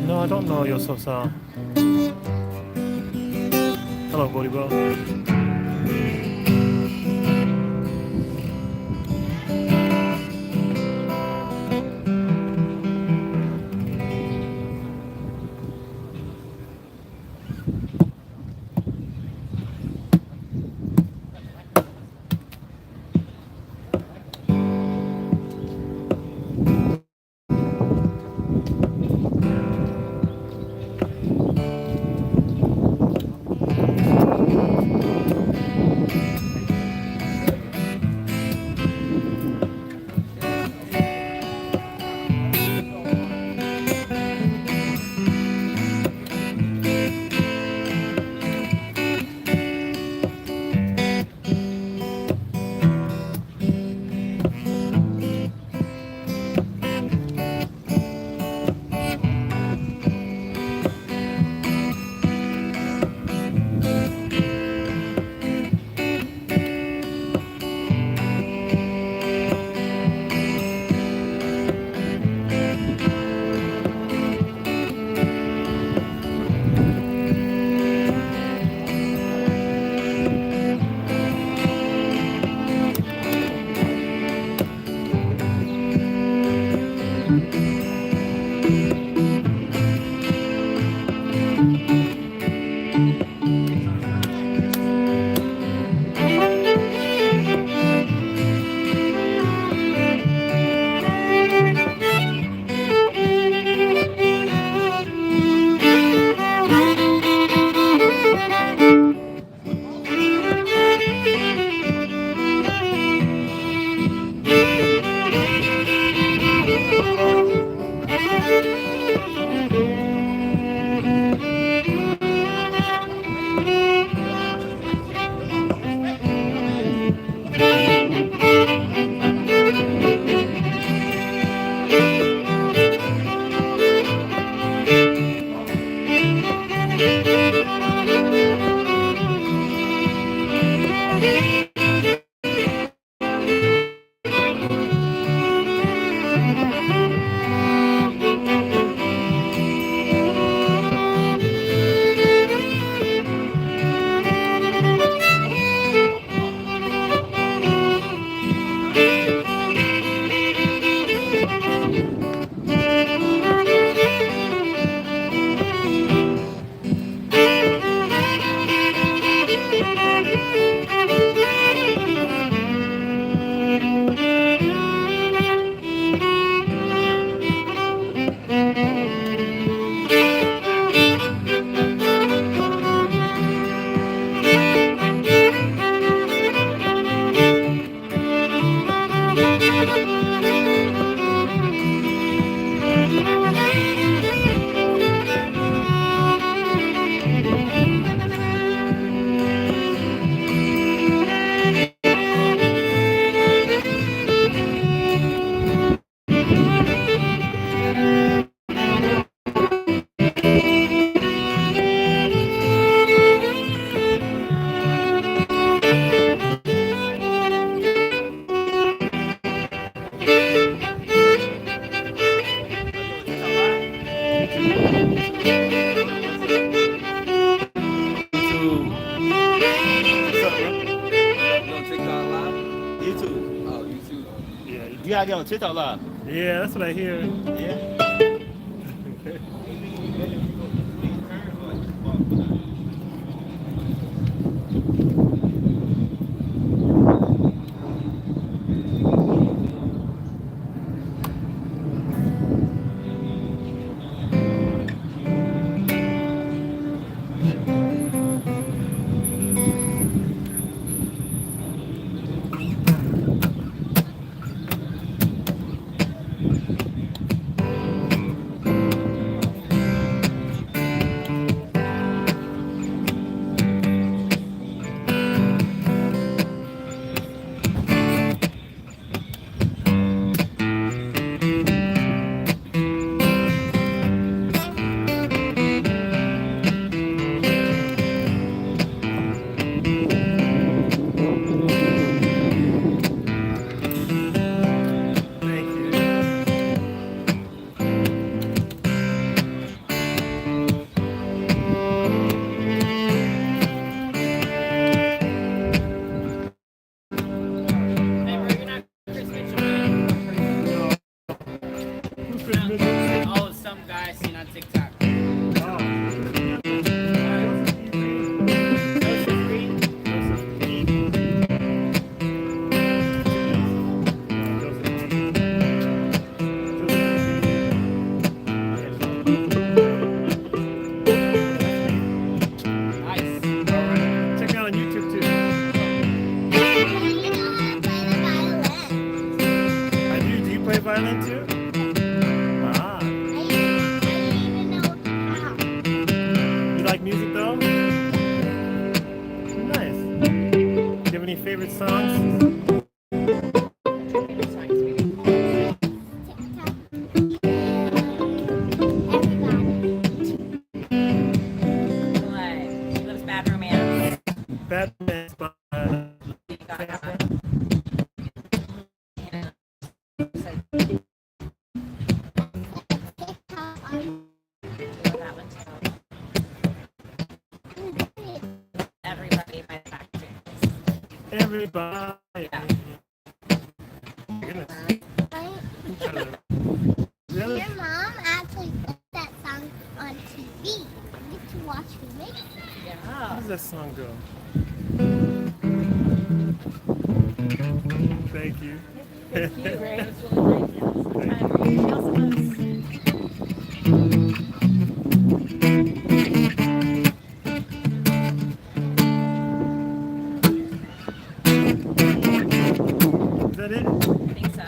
No, I don't know Yososa. Hello, Bodibo. You gotta get on TikTok live. Yeah, that's what I hear. Yeah. Everybody. Goodness. Really? Your mom actually put that song on TV. You get to watch her make it. How does that song go? Thank you. Thank you. Great. It was really great. Anything else about us? Is that it? I think so.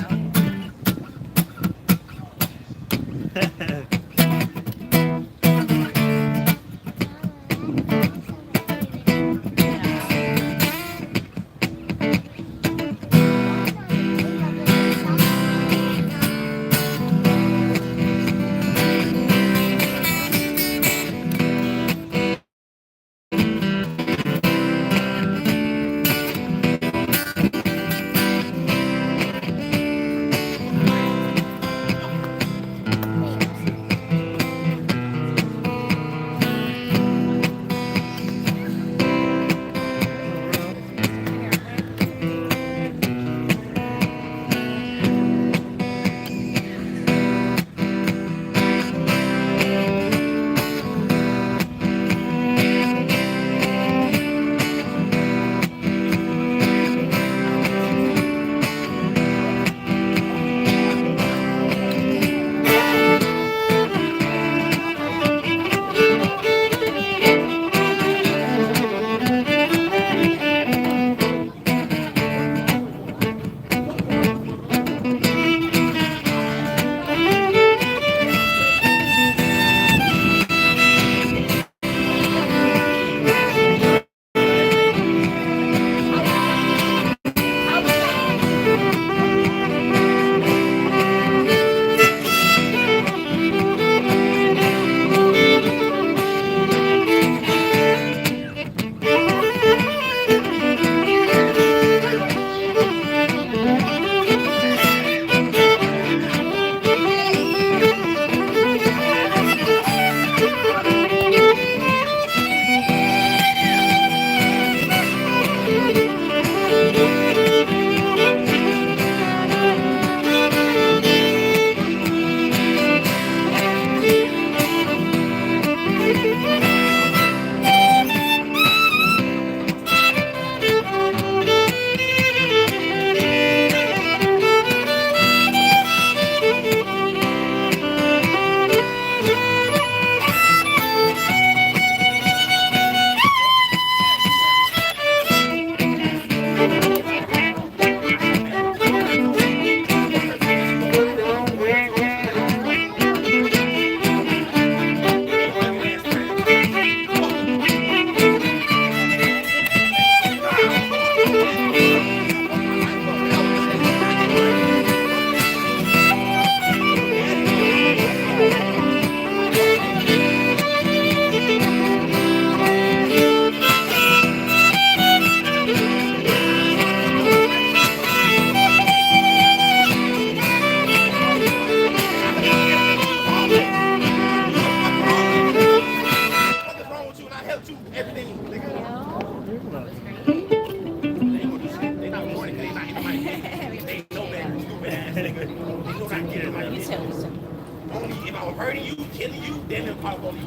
If I was hurting you, killing you, then it'll call police.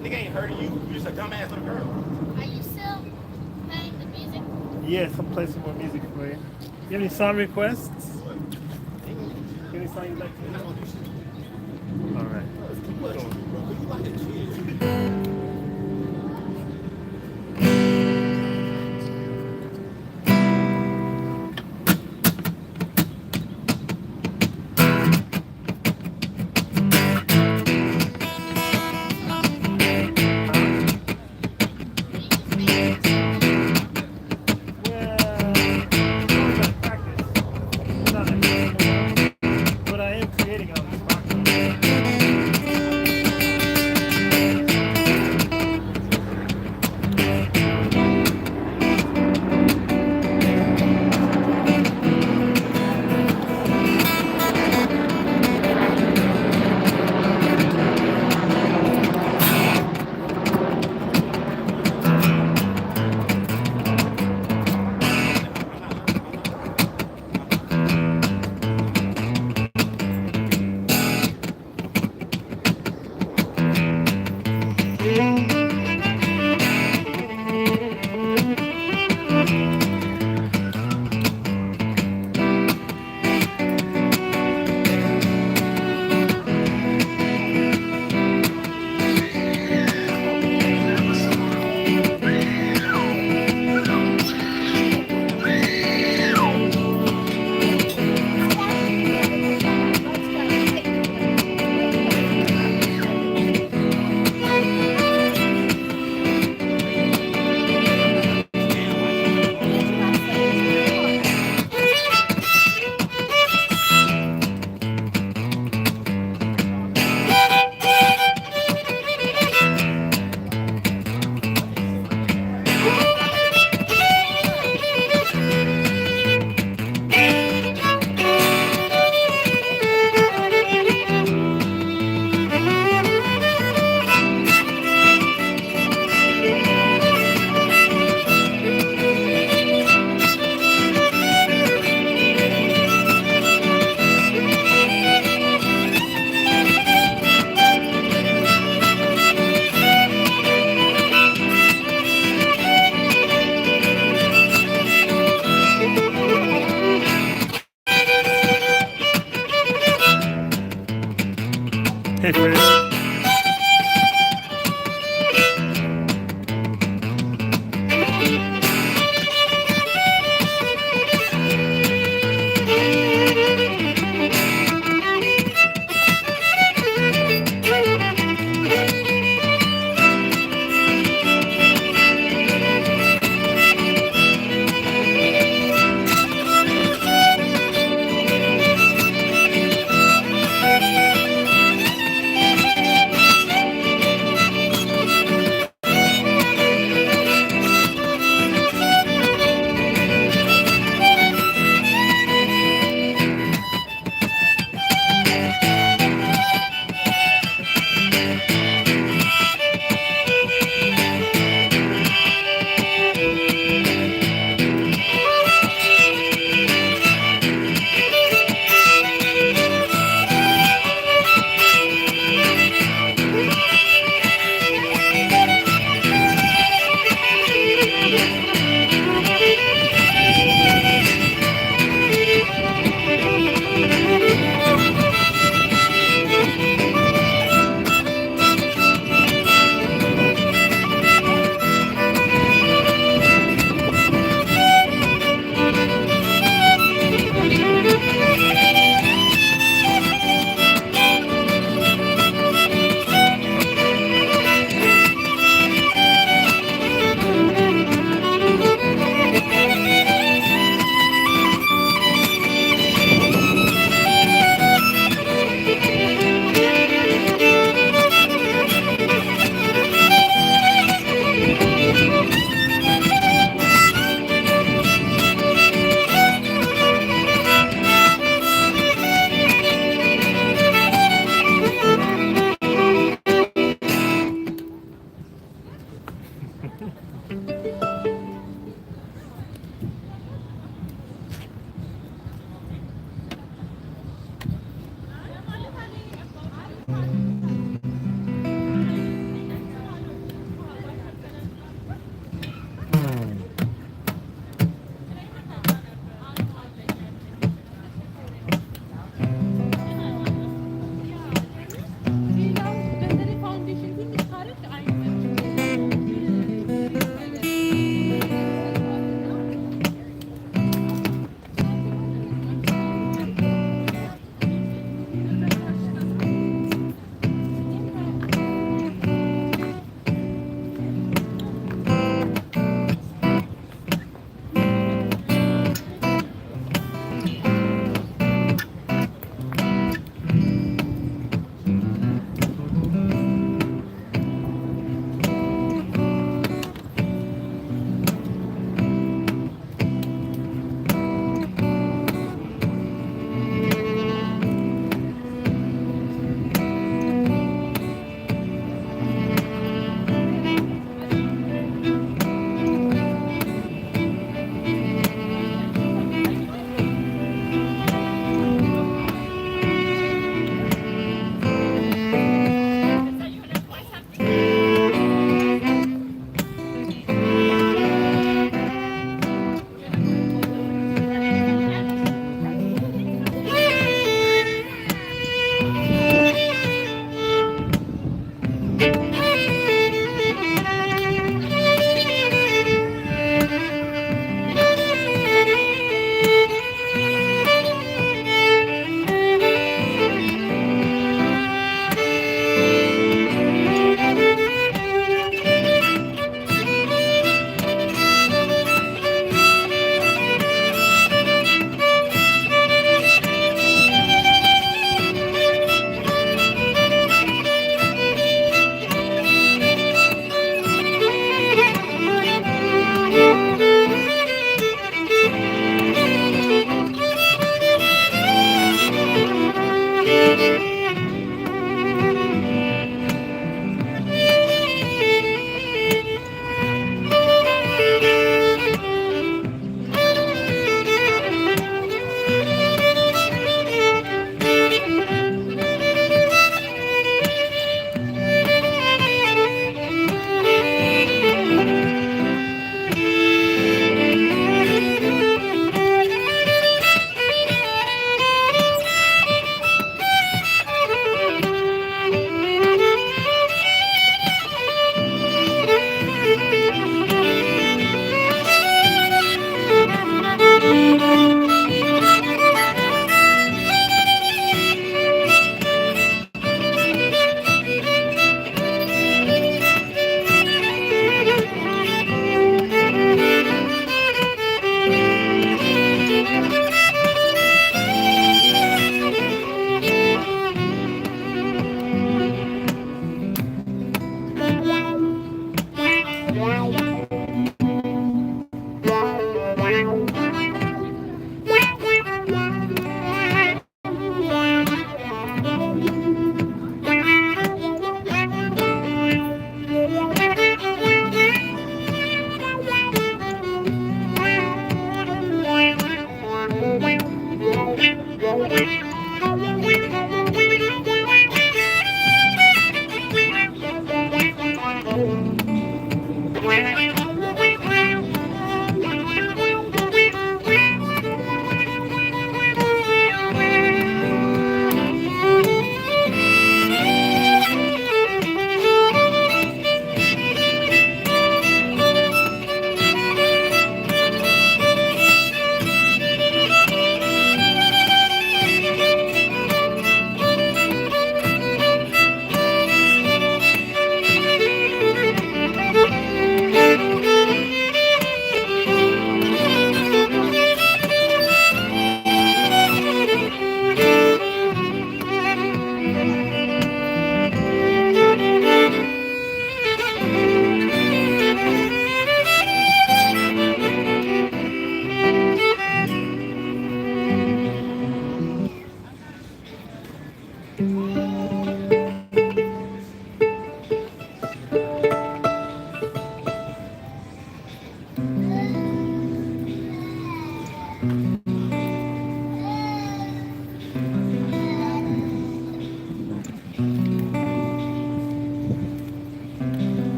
Nigga ain't hurting you. You just a dumbass little girl. Are you still playing the music? Yes, I'll play some more music for you. You have any song requests? Any song you'd like to hear? All right. Let's keep going. But I am creating on this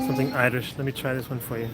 Something Irish. Let me try this one for you.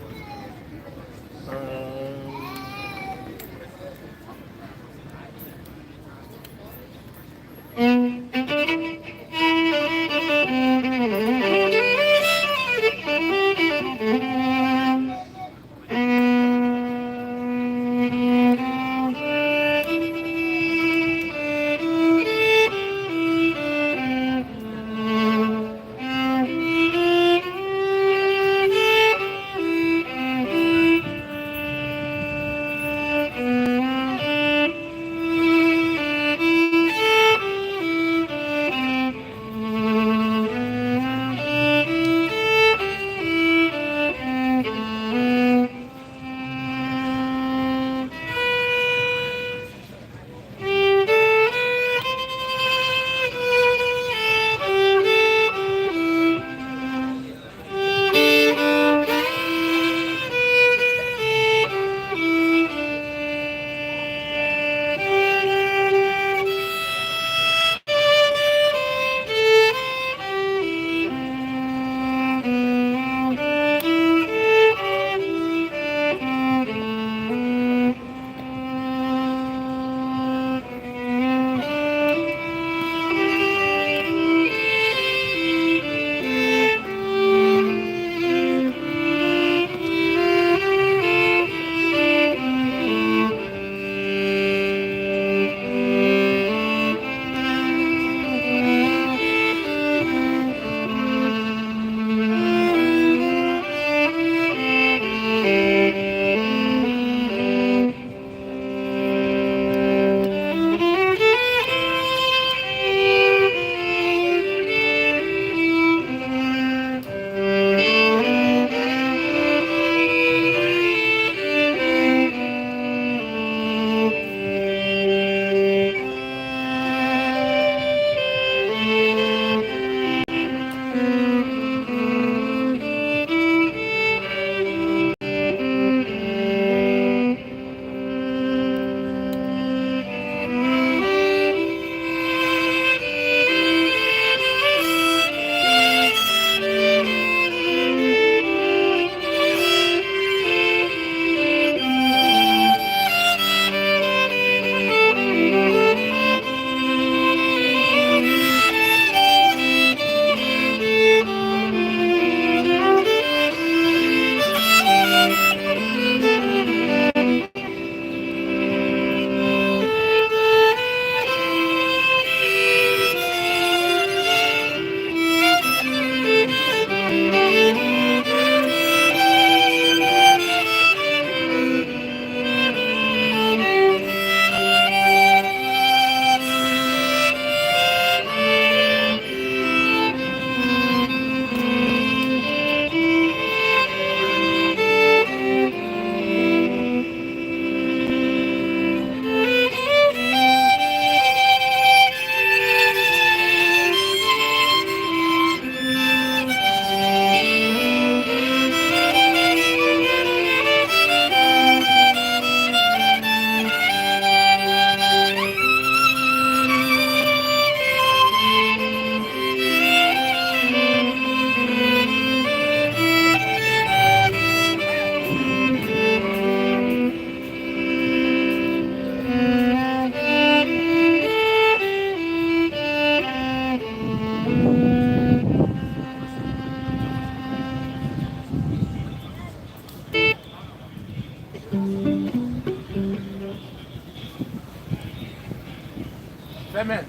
Batman.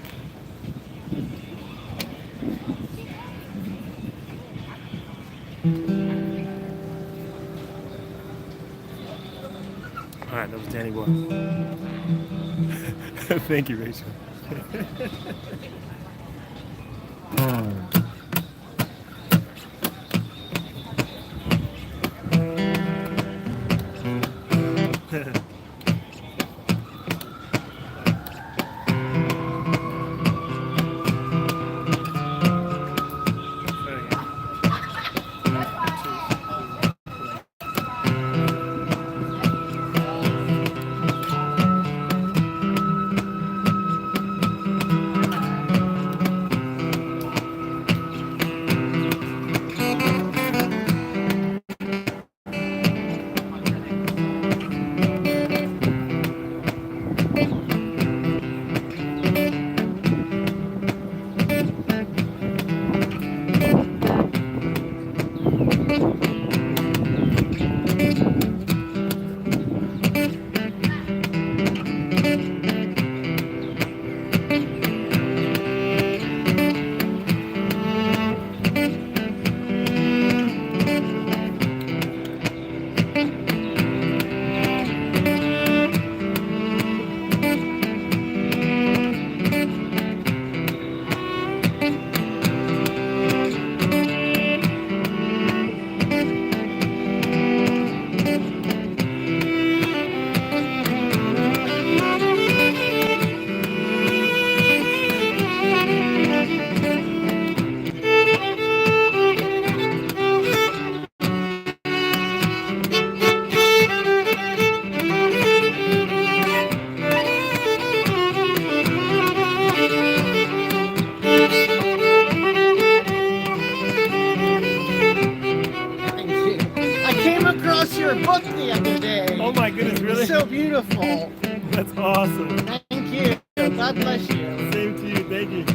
All right, that was Danny Boy. Thank you, Rachel. I came across your book the other day. Oh my goodness, really? It's so beautiful. That's awesome. Thank you. God bless you. Same to you. Thank you.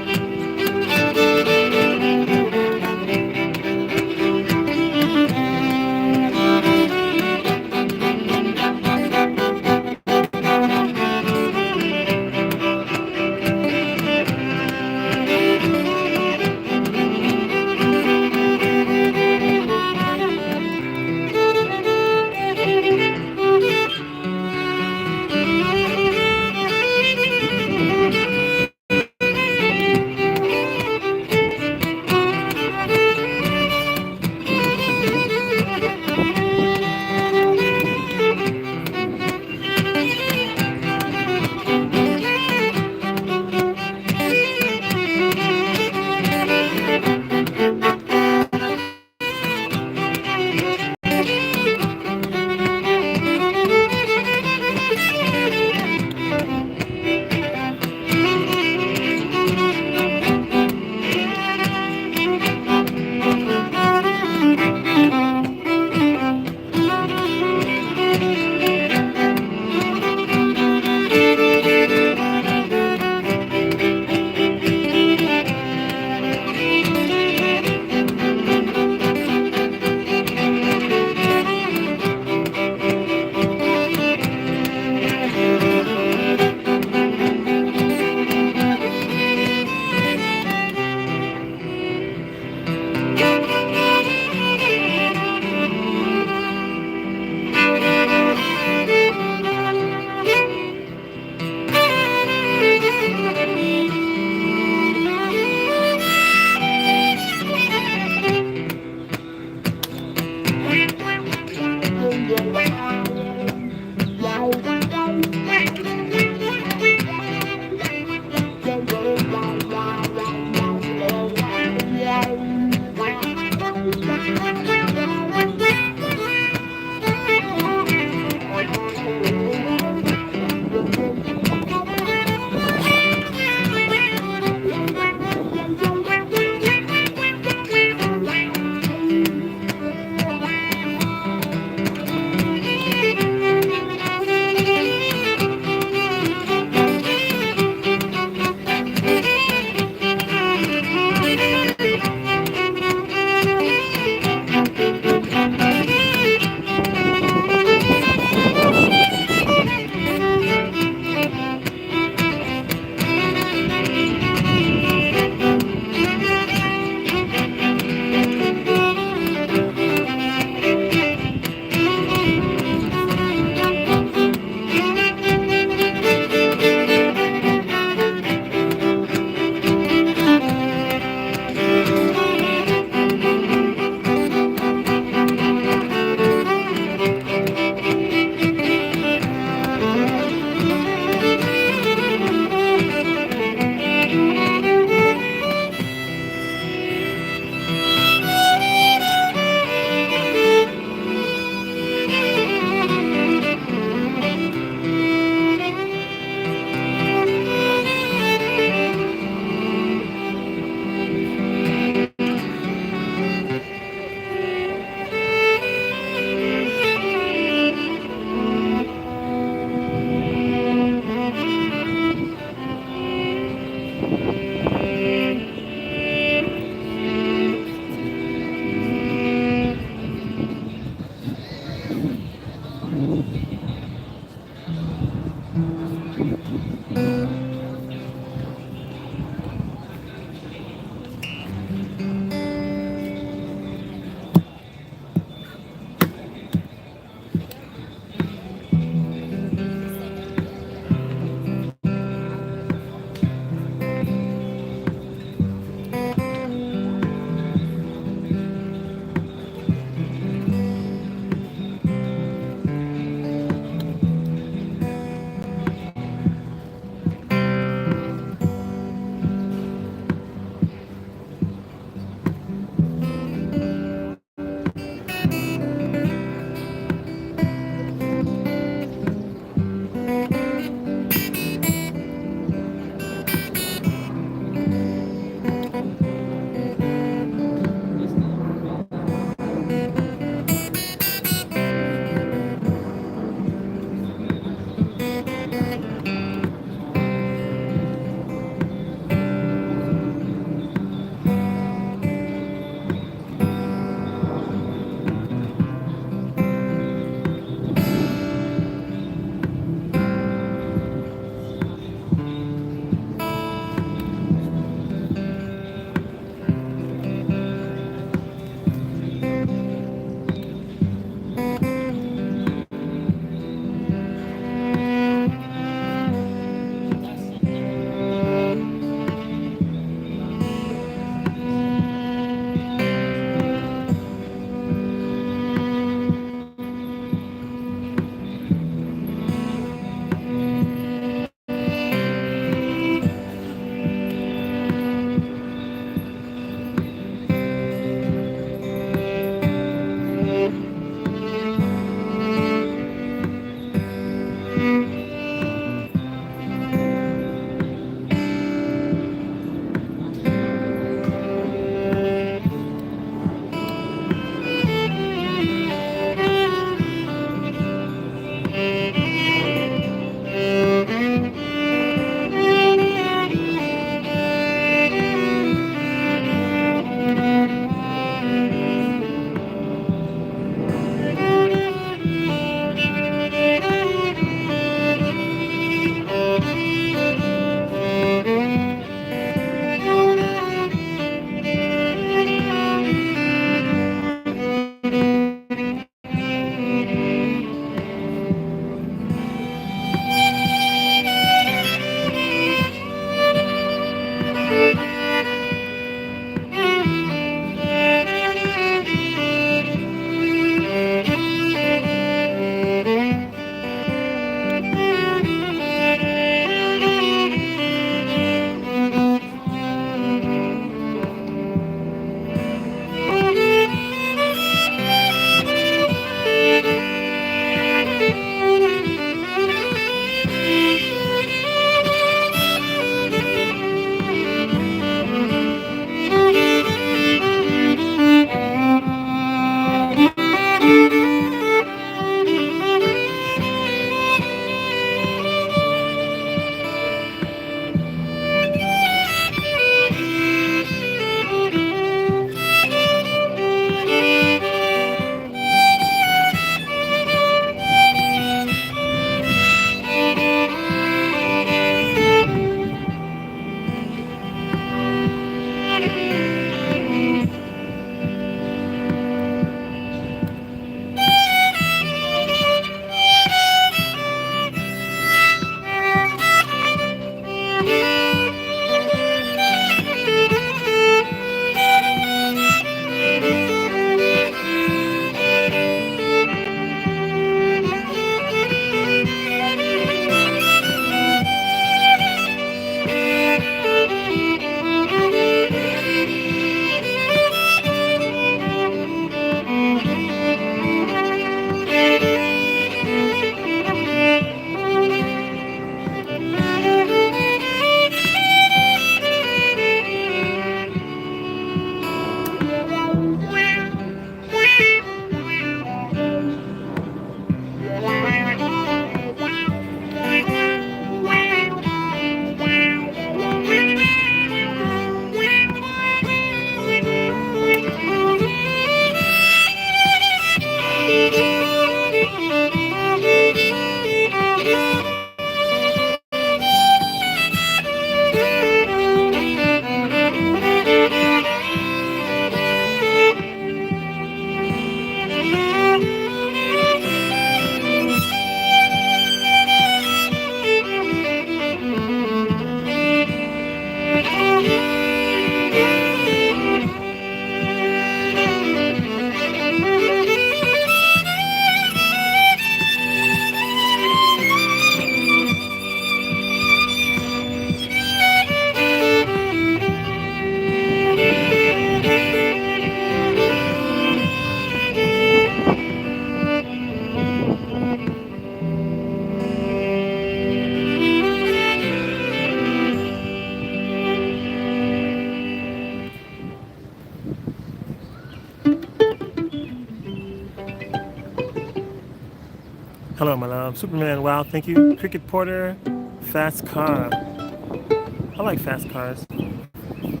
Hello, my love. Superman, wow, thank you. Cricket Porter, fast car. I like fast cars. I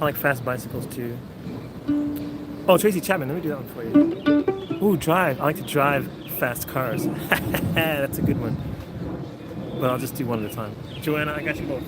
like fast bicycles too. Oh, Tracy Chapman, let me do that one for you. Ooh, drive. I like to drive fast cars. That's a good one. But I'll just do one at a time. Joanna, I got you both.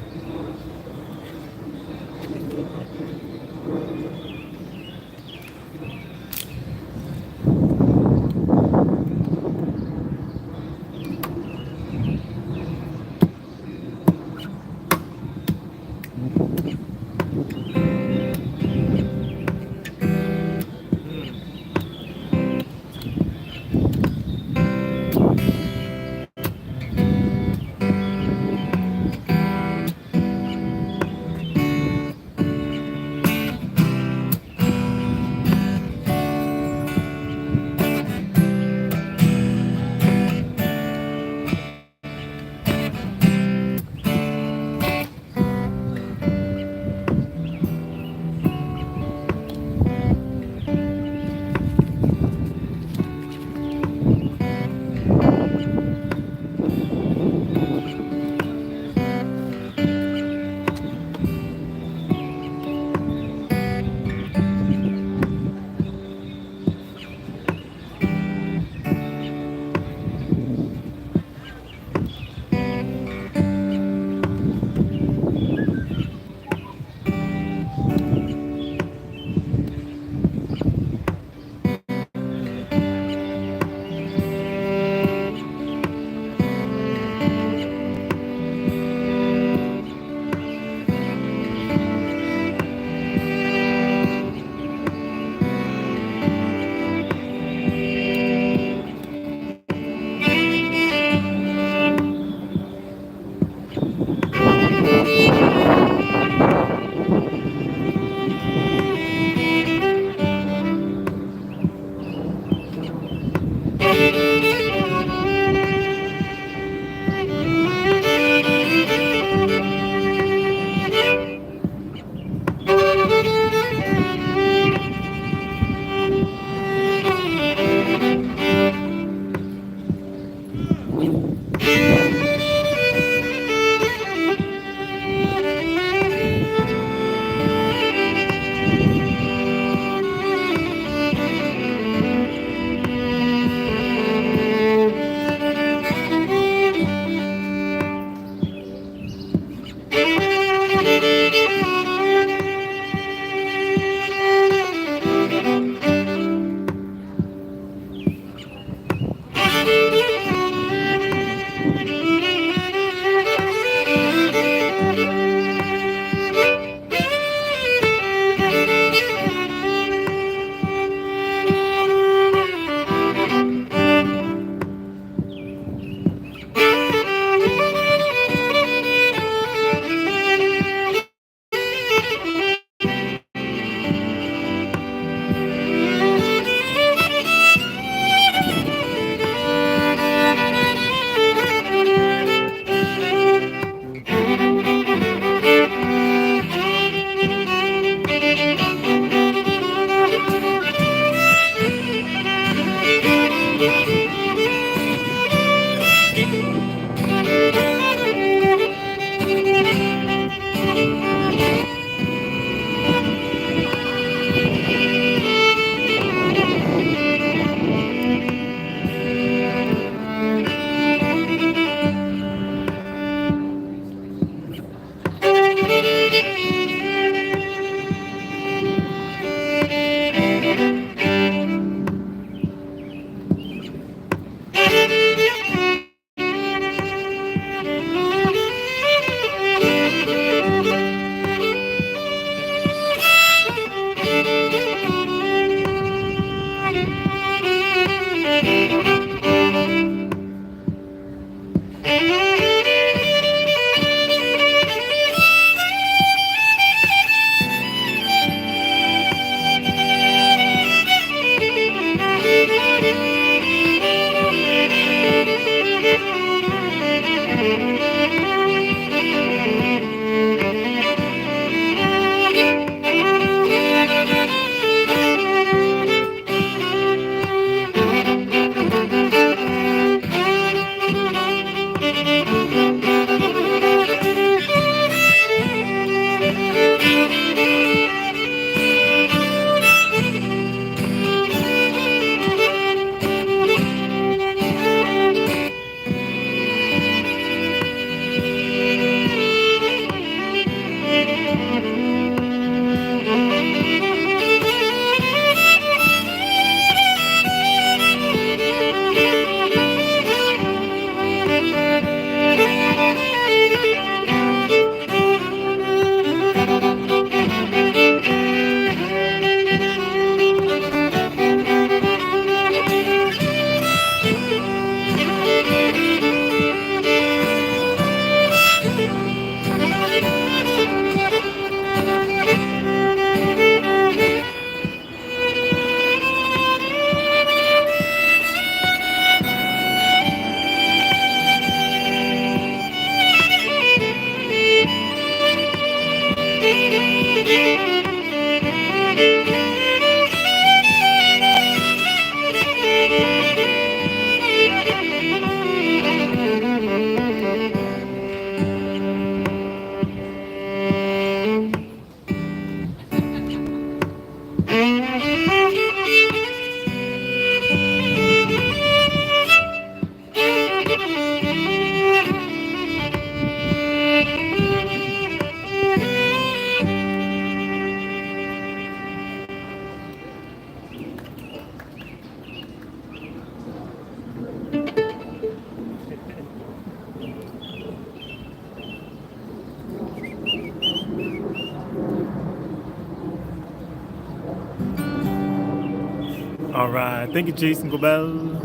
right. Thank you, Jason Gobel.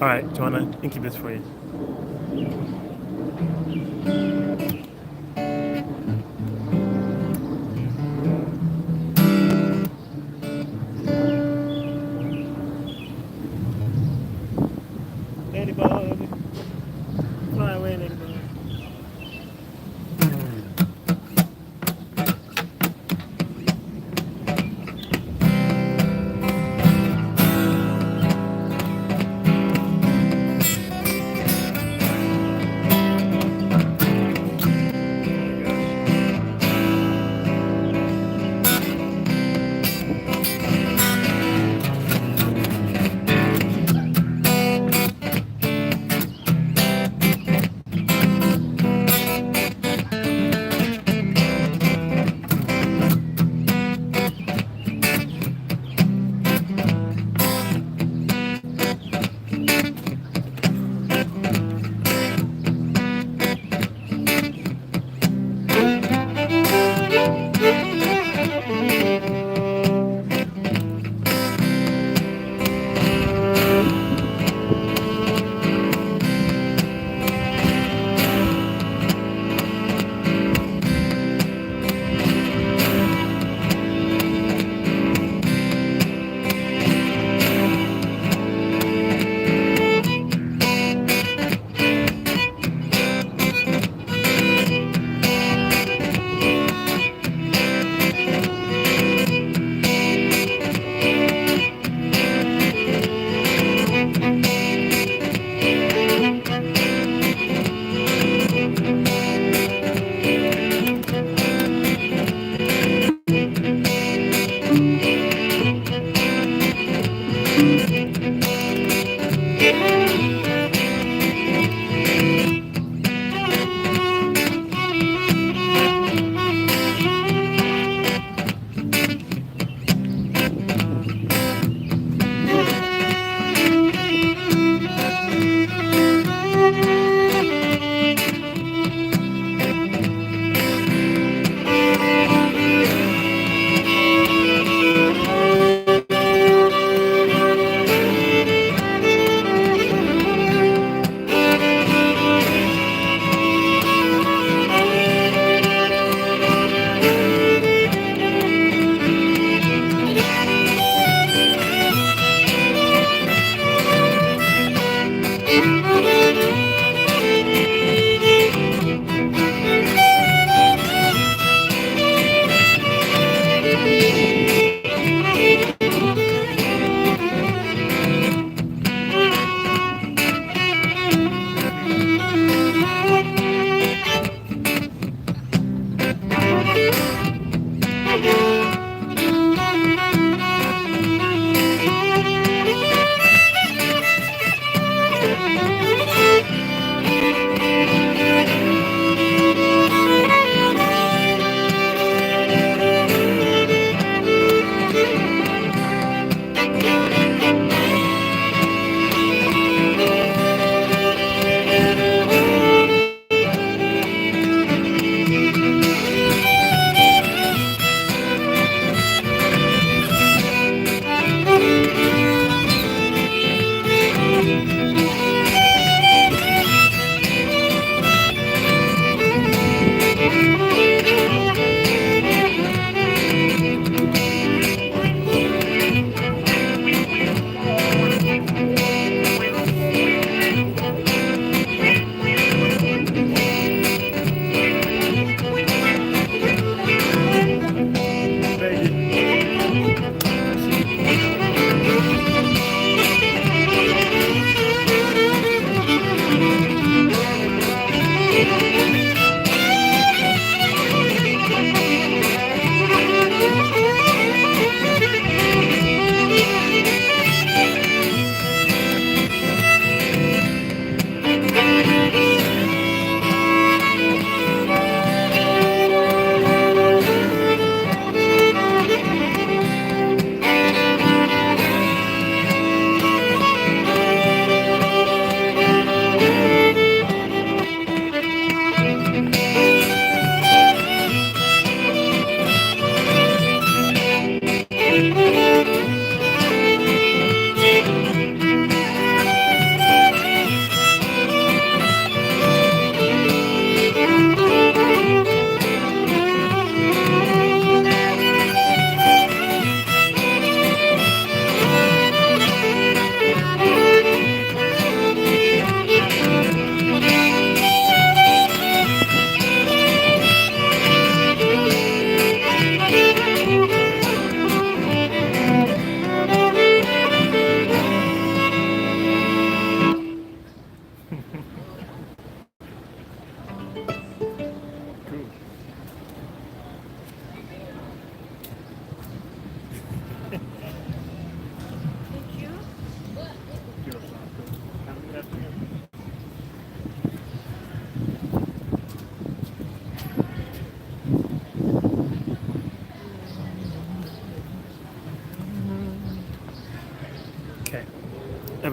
All right, Joanna, Incubus for you. Ladybug. Fly away, ladybug.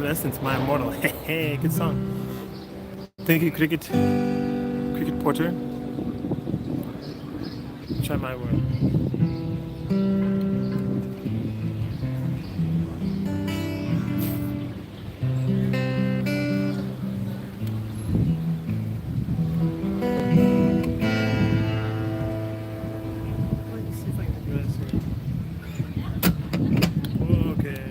Evanescence, My Immortal. Hey, good song. Thank you, Cricket Porter. Try My World. Let me see if I can do this here. Okay.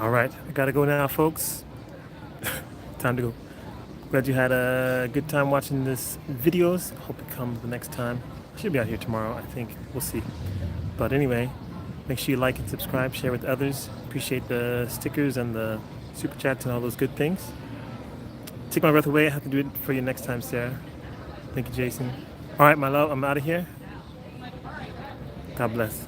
All right, I gotta go now, folks. Time to go. Glad you had a good time watching this videos. Hope it comes the next time. I should be out here tomorrow, I think. We'll see. But anyway, make sure you like and subscribe, share with others. Appreciate the stickers and the super chats and all those good things. Take my breath away. I have to do it for you next time, Sarah. Thank you, Jason. All right, my love, I'm out of here. God bless.